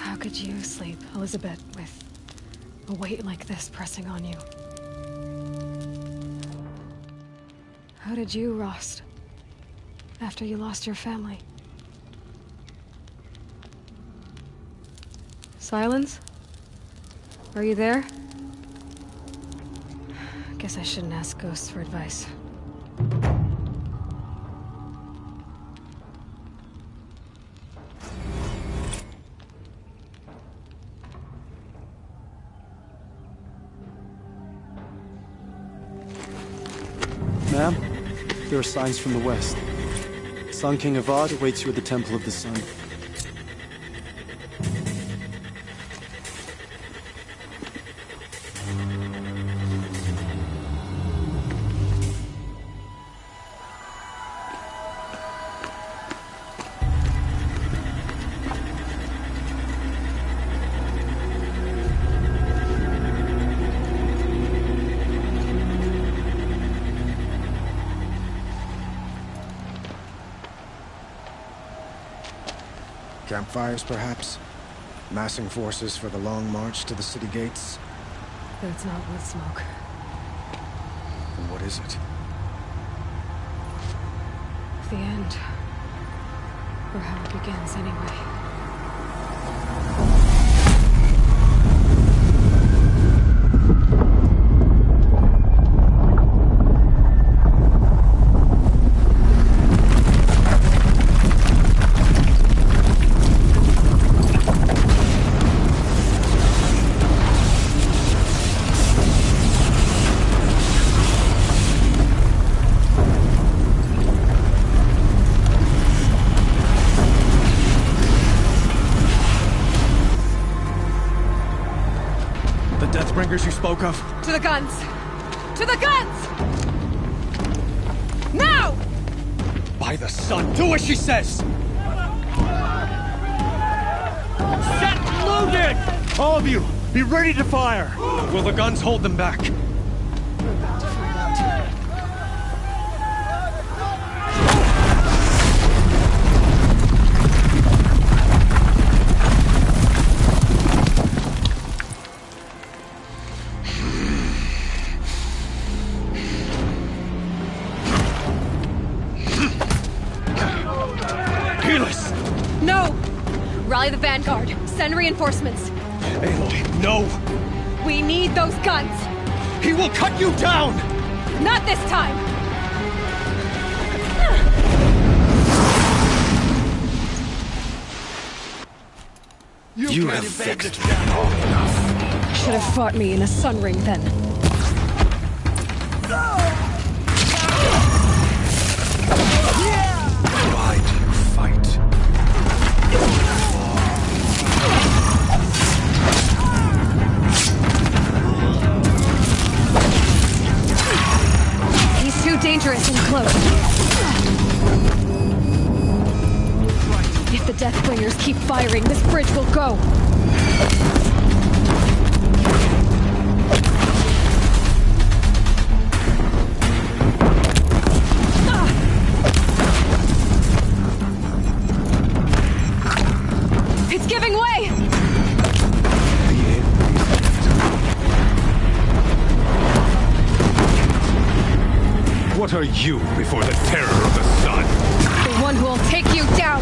How could you sleep, Elizabeth, with a weight like this pressing on you? How did you, Rost, after you lost your family? Silence? Are you there? Guess I shouldn't ask ghosts for advice. Ma'am, there are signs from the west. Sun King Avad awaits you at the Temple of the Sun. Campfires, perhaps? Massing forces for the long march to the city gates? But it's not wood smoke. Then what is it? The end. Or how it begins, anyway. Deathbringers you spoke of? To the guns! To the guns! Now! By the sun, do as she says! Set loaded! All of you, be ready to fire! Will the guns hold them back? No! Rally the Vanguard. Send reinforcements. Aloy, no! We need those guns! He will cut you down! Not this time! You have vexed me long enough. Should have fought me in a sun ring then. Why do you fight? He's too dangerous and close. If the Deathbringers keep firing, this bridge will go! It's giving way! What are you before the terror of the sun? The one who will take you down!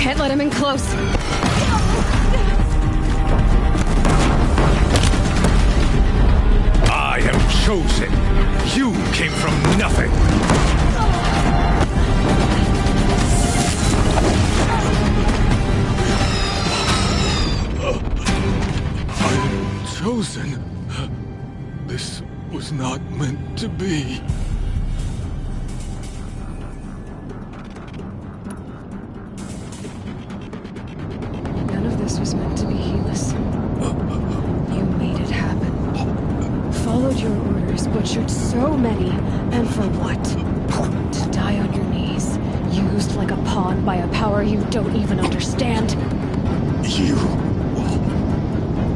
Can't let him in close. I am chosen. You came from nothing. Chosen? This was not meant to be. None of this was meant to be, Helis. You made it happen. Followed your orders, butchered so many, and for what? To die on your knees, used like a pawn by a power you don't even understand. You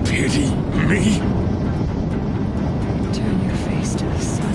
pity me? Turn your face to the sun.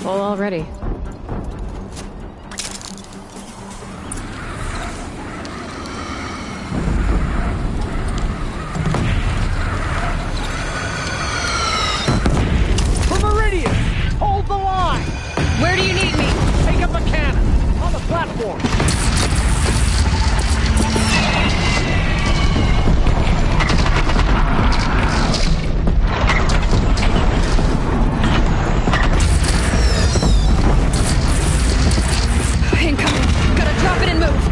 Full already. For Meridian! Hold the line! Where do you need me? Take up a cannon! On the platform! Incoming! Gotta drop it and move!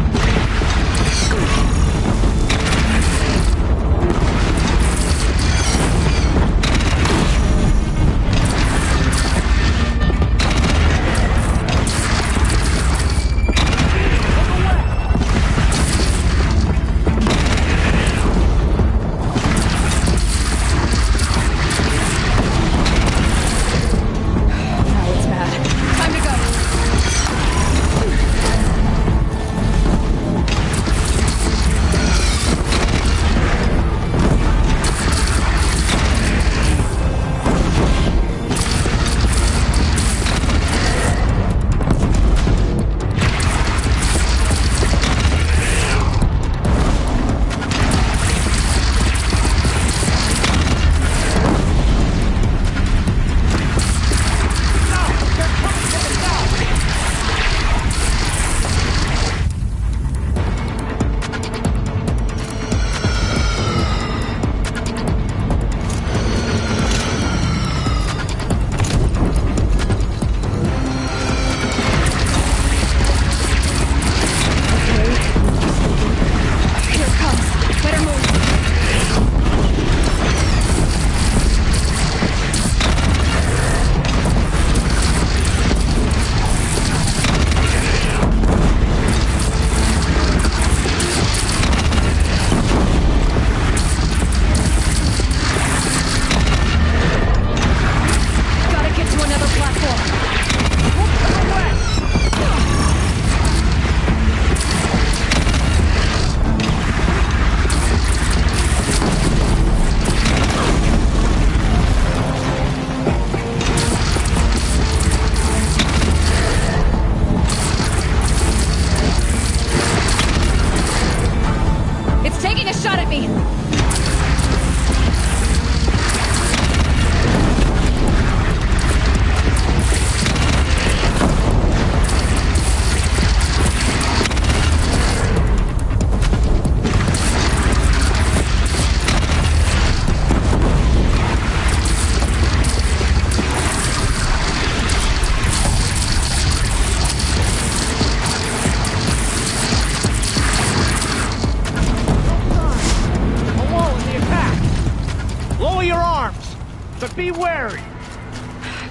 Mary!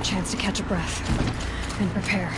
Chance to catch a breath and prepare.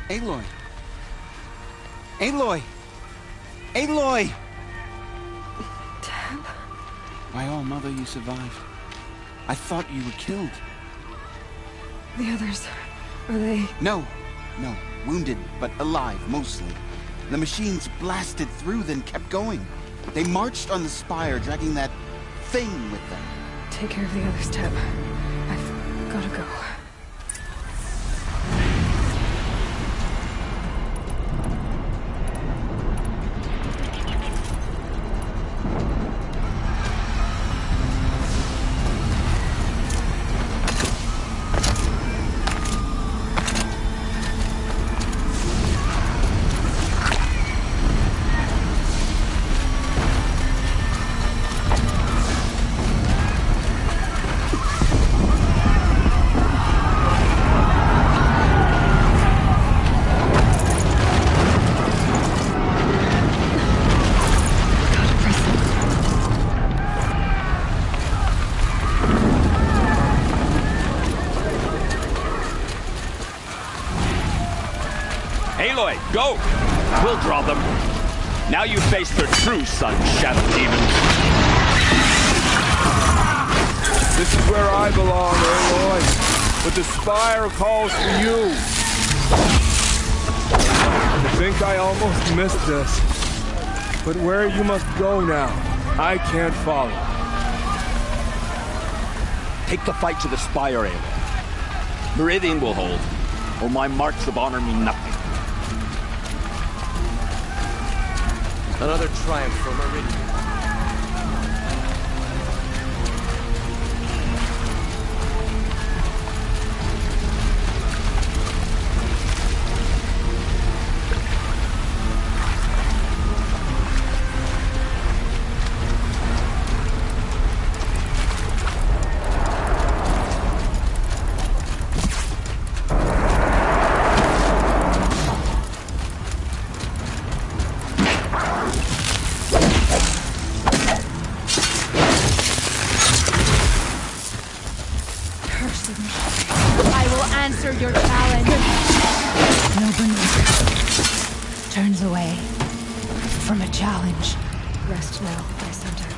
Aloy! Aloy! Aloy! Dad? My own mother, you survived. I thought you were killed. The others, are they... No. Wounded, but alive, mostly. The machines blasted through, then kept going. They marched on the spire, dragging that thing with them. Take care of the others, Teb. I've gotta go. Aloy, go! We'll draw them. Now you face the true sun, Shadow Demon. This is where I belong, Aloy. But the Spire calls for you. I think I almost missed this. But where you must go now, I can't follow. Take the fight to the Spire, Aloy. Meridian will hold, or my marks of honor mean nothing. Another triumph for Meridian. I will answer your challenge. Nobody turns away from a challenge. Rest now, Lysander.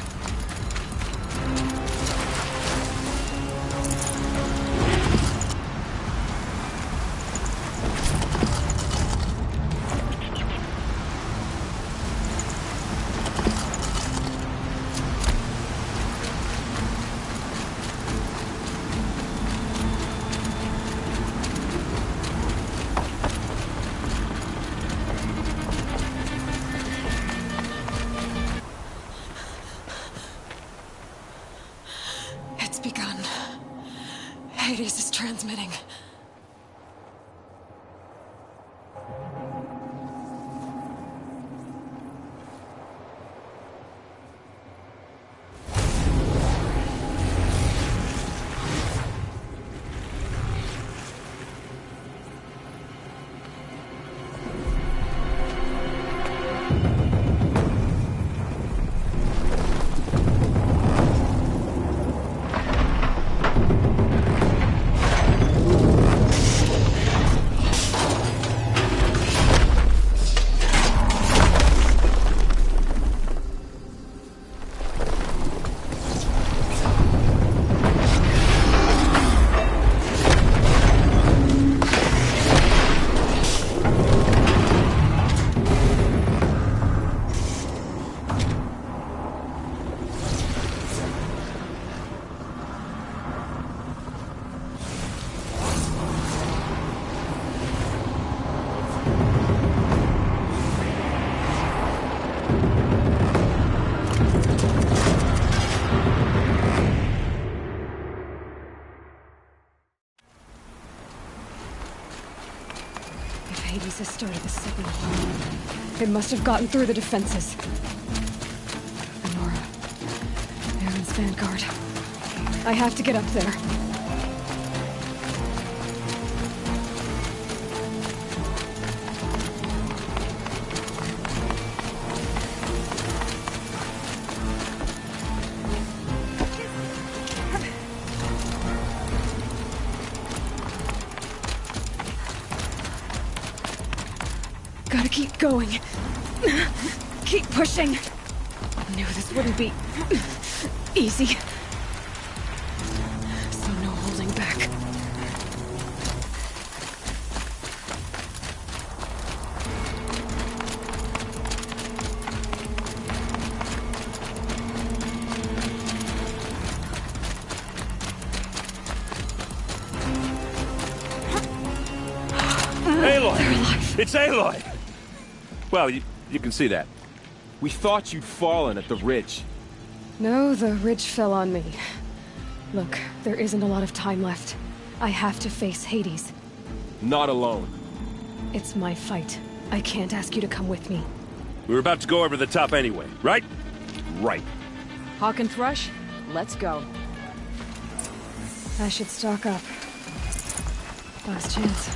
It's begun. Hades is transmitting. Hades has started the signal. It must have gotten through the defenses. Nora. Aaron's vanguard. I have to get up there. Keep going. Keep pushing. I knew this wouldn't be easy. So no holding back. Aloy! It's Aloy! Well, you can see that. We thought you'd fallen at the ridge. No, the ridge fell on me. Look, there isn't a lot of time left. I have to face Hades. Not alone. It's my fight. I can't ask you to come with me. We were about to go over the top anyway, right? Right. Hawk and Thrush, let's go. I should stock up. Last chance.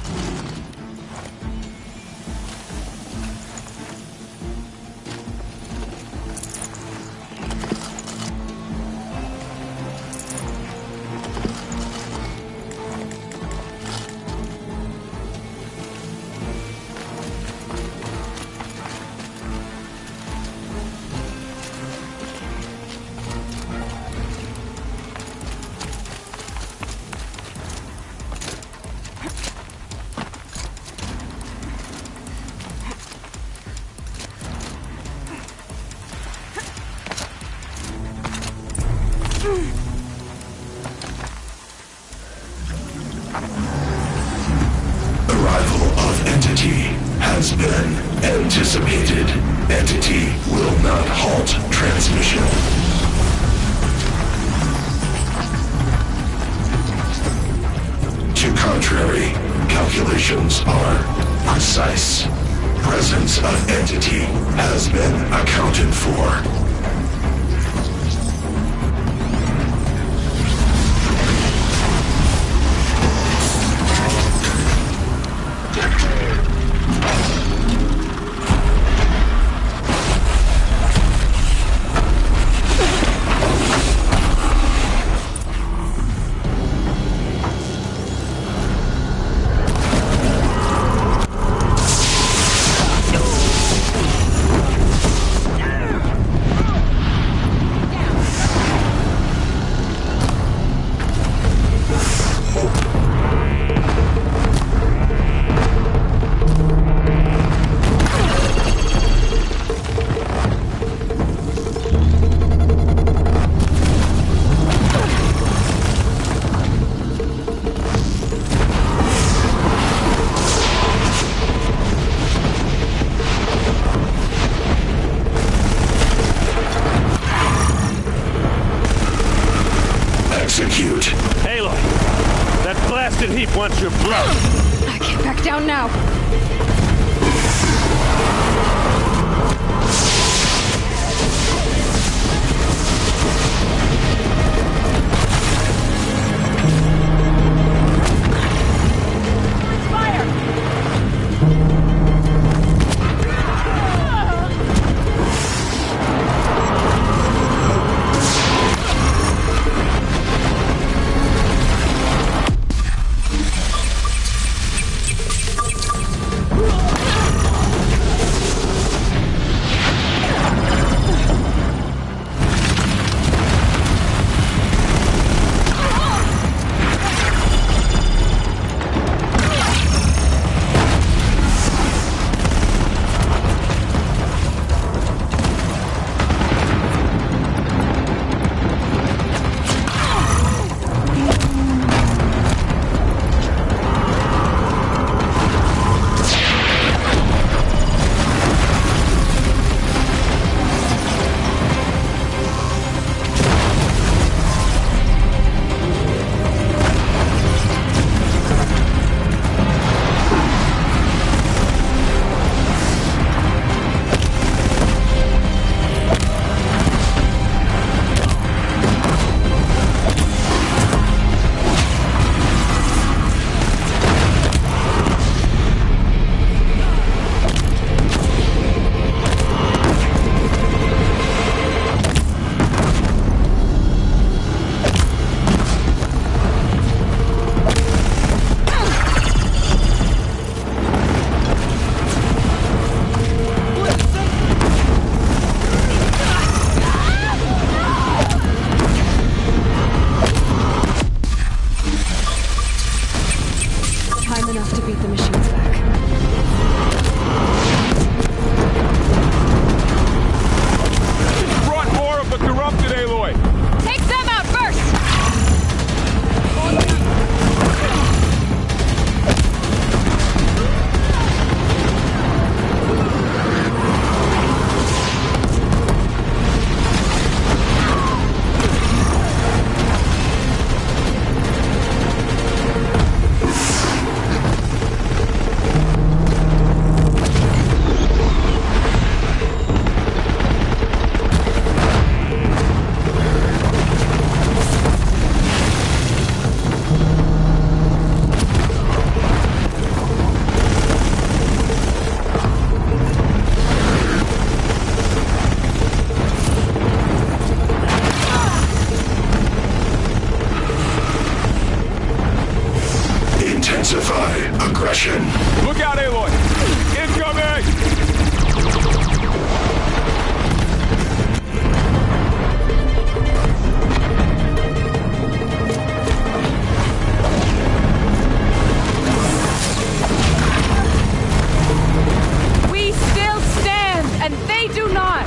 Arrival of Entity has been anticipated. Entity will not halt transmission. To contrary, calculations are precise. Presence of Entity has been accounted for. Execute. Aloy! That blasted heap wants your blood! I can't back down now! action. Look out, Aloy! Incoming! We still stand, and they do not!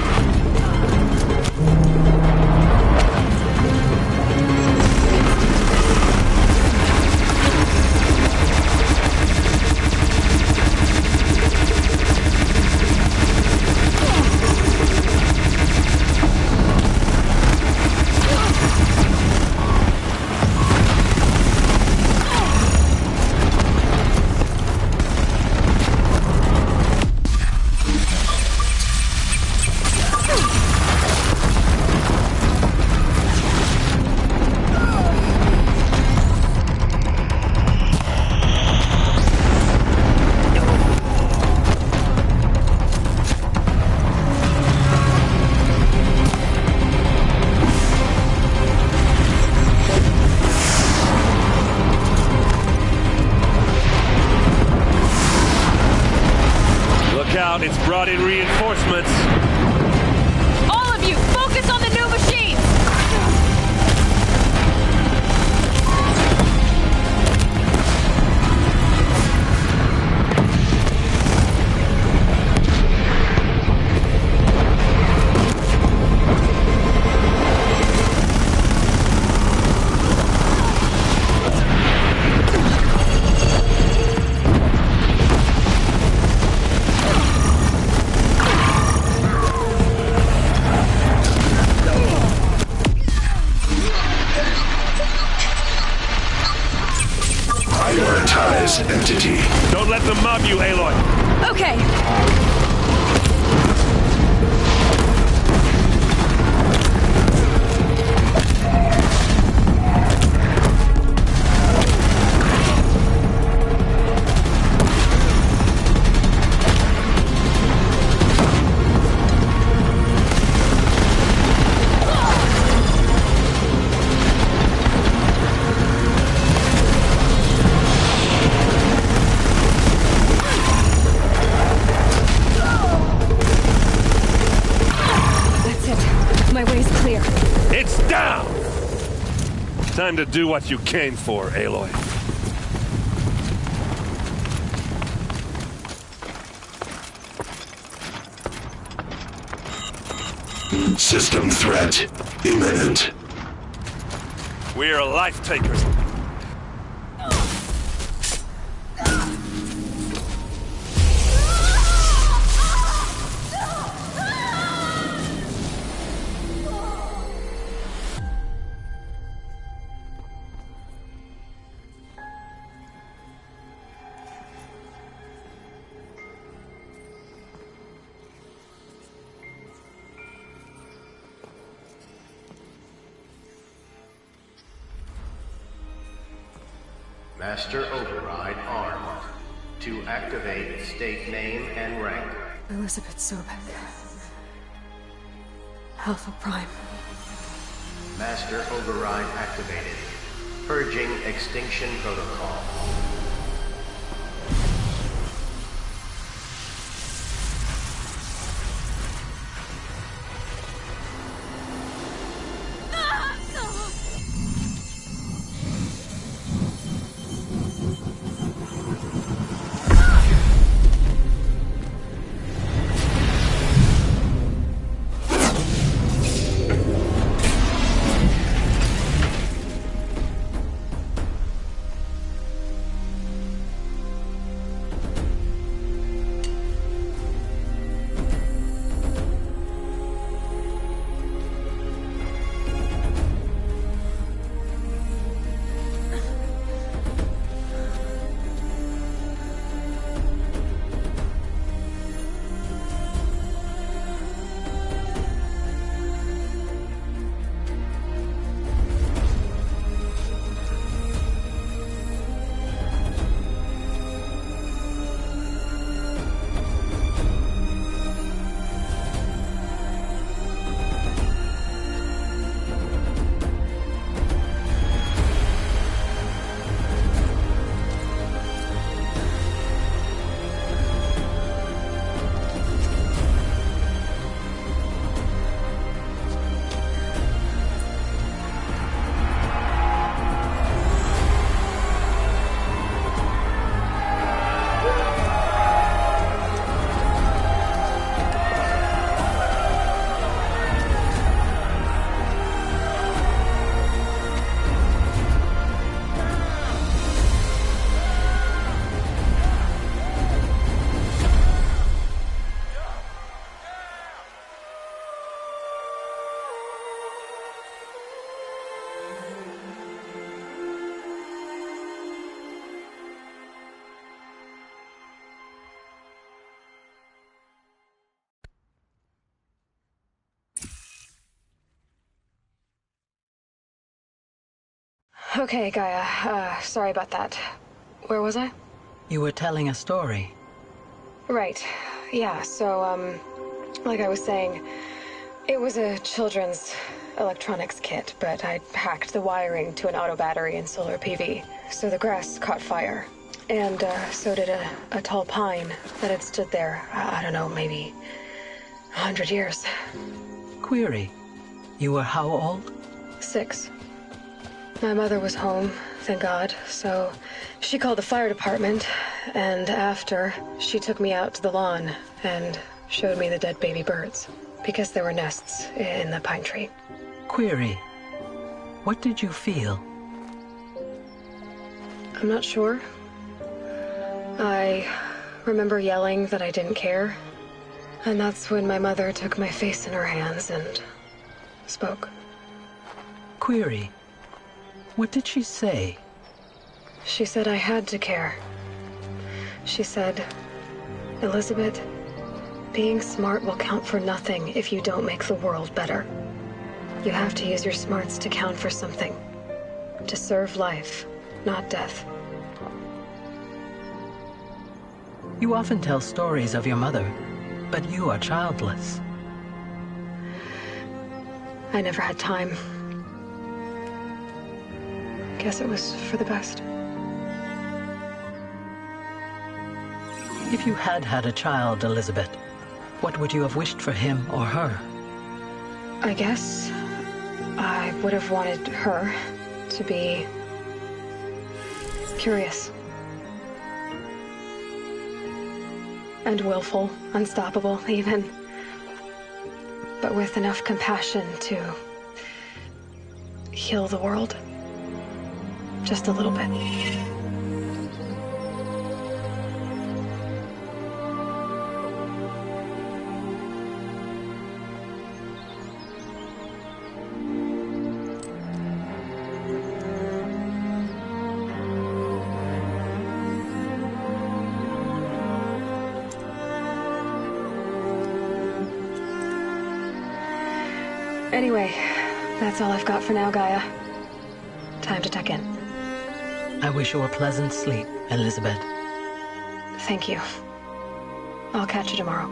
It's brought in reinforcements. All of you, focus on the new machines! Prioritize entity. Don't let them mob you, Aloy. Okay. It's down! Time to do what you came for, Aloy. System threat imminent. We are life takers. Master Override armed. To activate, state name and rank. Elizabeth Sobek. Alpha Prime. Master Override activated. Purging Extinction Protocol. Okay, Gaia. Sorry about that. Where was I? You were telling a story. Right. Yeah, so, like I was saying, it was a children's electronics kit, but I hacked the wiring to an auto battery and solar PV, so the grass caught fire. And, so did a tall pine that had stood there, I don't know, maybe 100 years. Query, you were how old? 6. My mother was home, thank God, so she called the fire department, and after, she took me out to the lawn and showed me the dead baby birds, because there were nests in the pine tree. Query, what did you feel? I'm not sure. I remember yelling that I didn't care, and that's when my mother took my face in her hands and spoke. Query, what did she say? She said I had to care. She said, Elizabeth, being smart will count for nothing if you don't make the world better. You have to use your smarts to count for something. To serve life, not death. You often tell stories of your mother, but you are childless. I never had time. Guess it was for the best. If you had had a child, Elizabeth, what would you have wished for him or her? I guess I would have wanted her to be curious. And willful, unstoppable, even. But with enough compassion to heal the world. Just a little bit. Anyway, that's all I've got for now, Gaia. Time to tuck in. I wish you a pleasant sleep, Elizabeth. Thank you. I'll catch you tomorrow.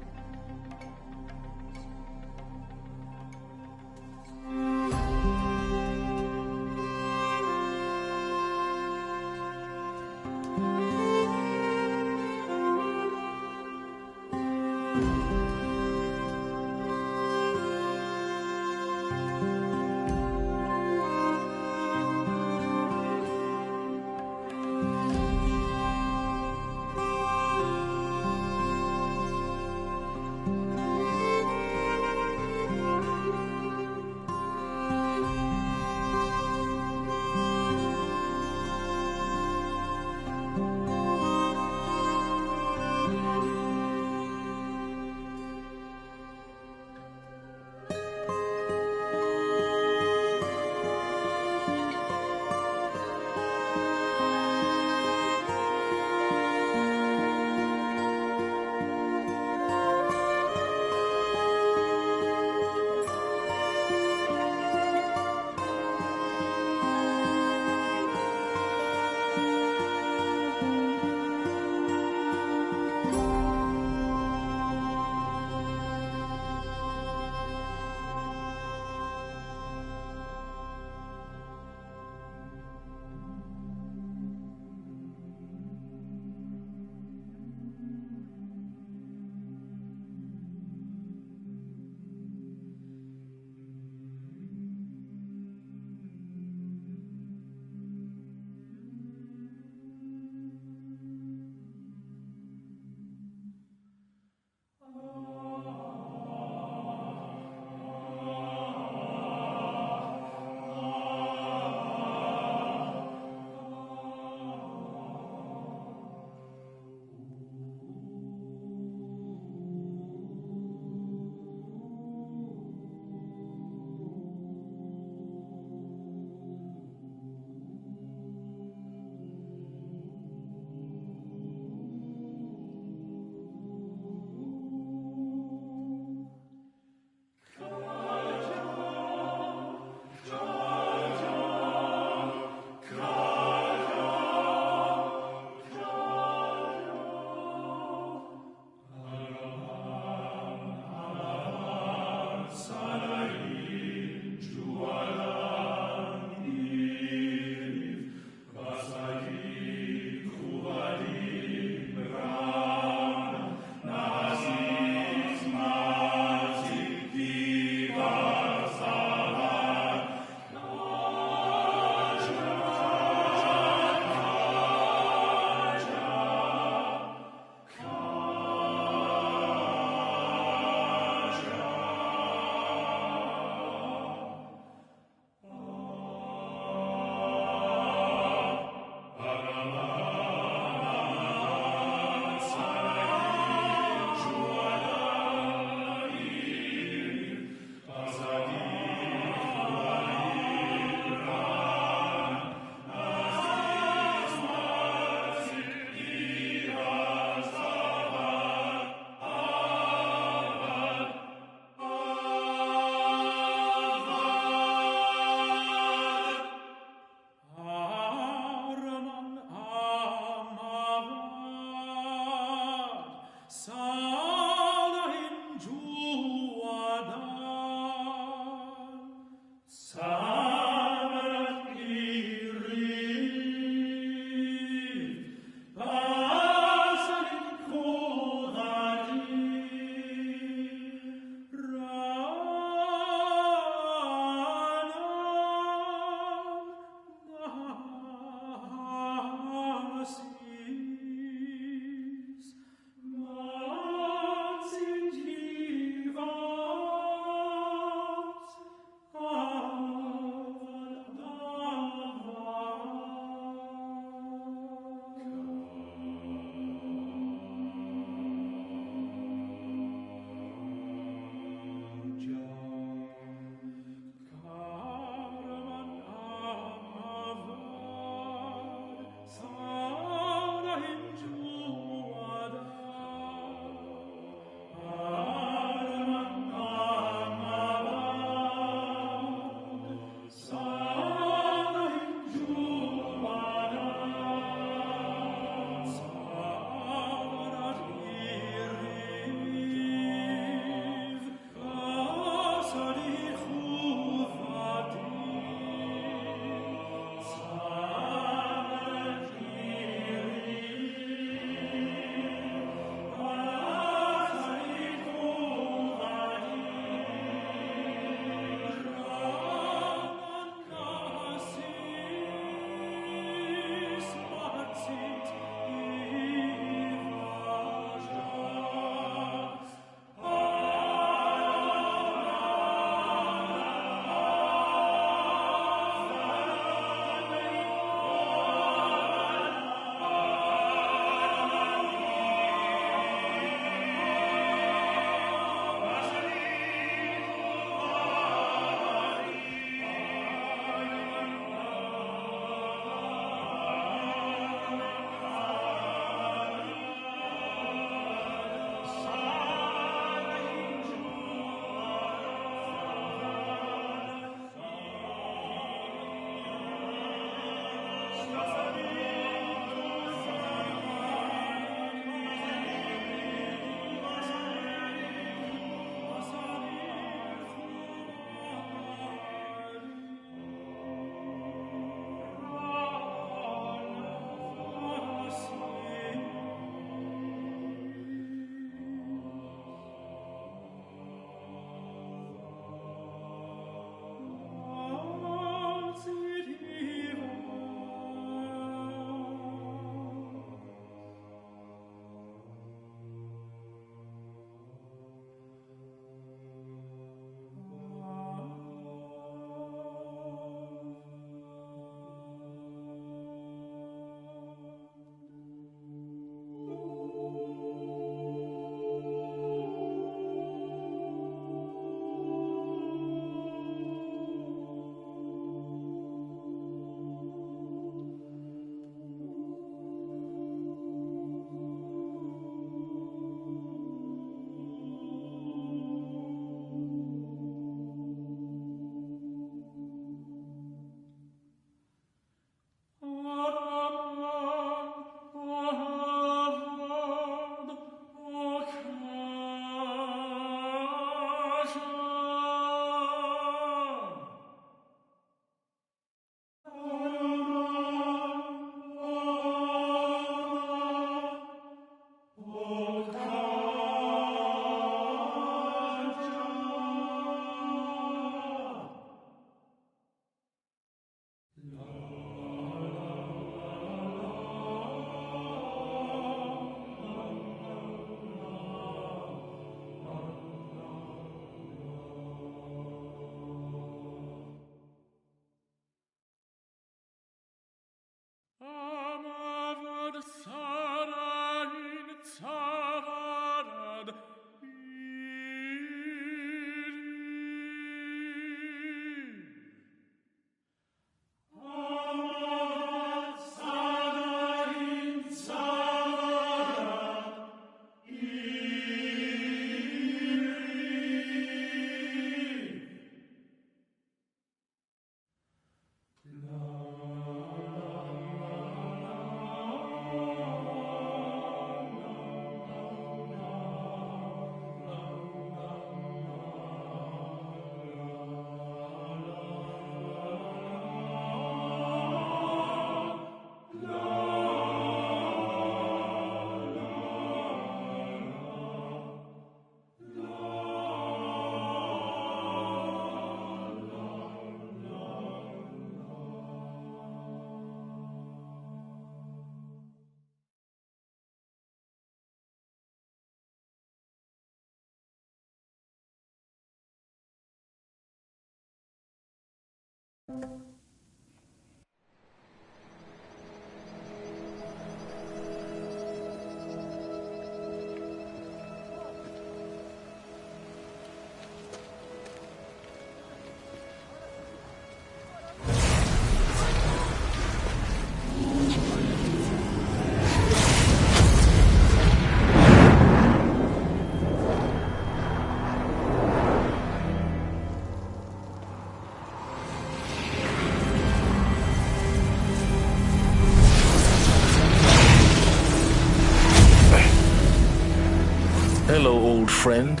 Hello, old friend.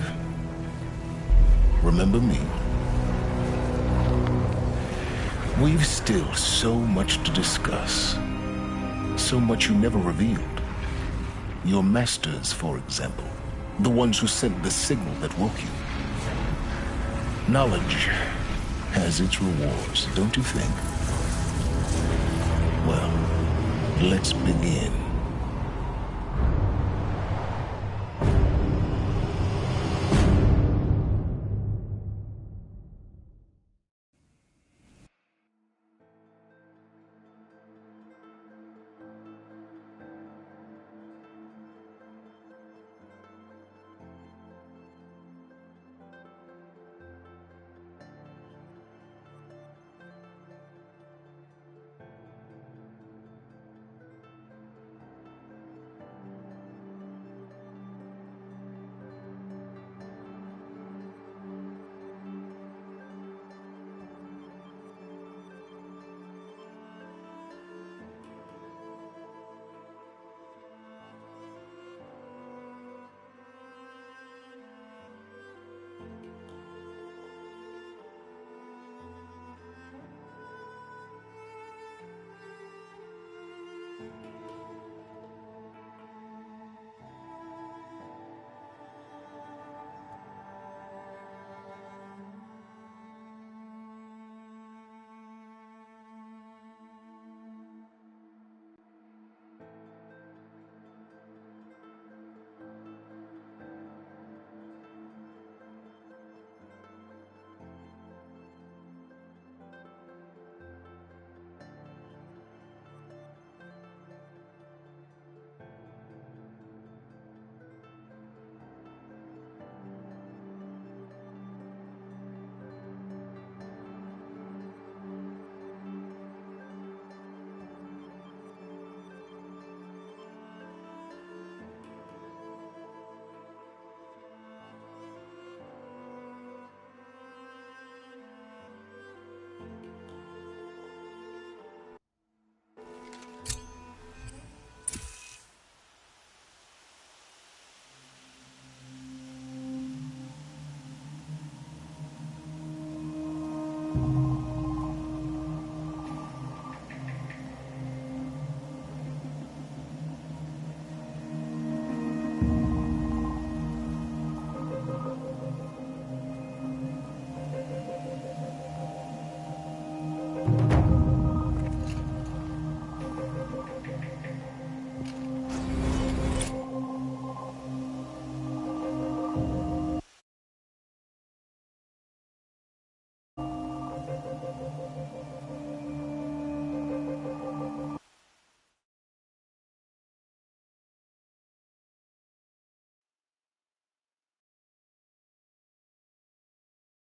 Remember me? We've still so much to discuss. So much you never revealed. Your masters, for example. The ones who sent the signal that woke you. Knowledge has its rewards, don't you think? Well, let's begin.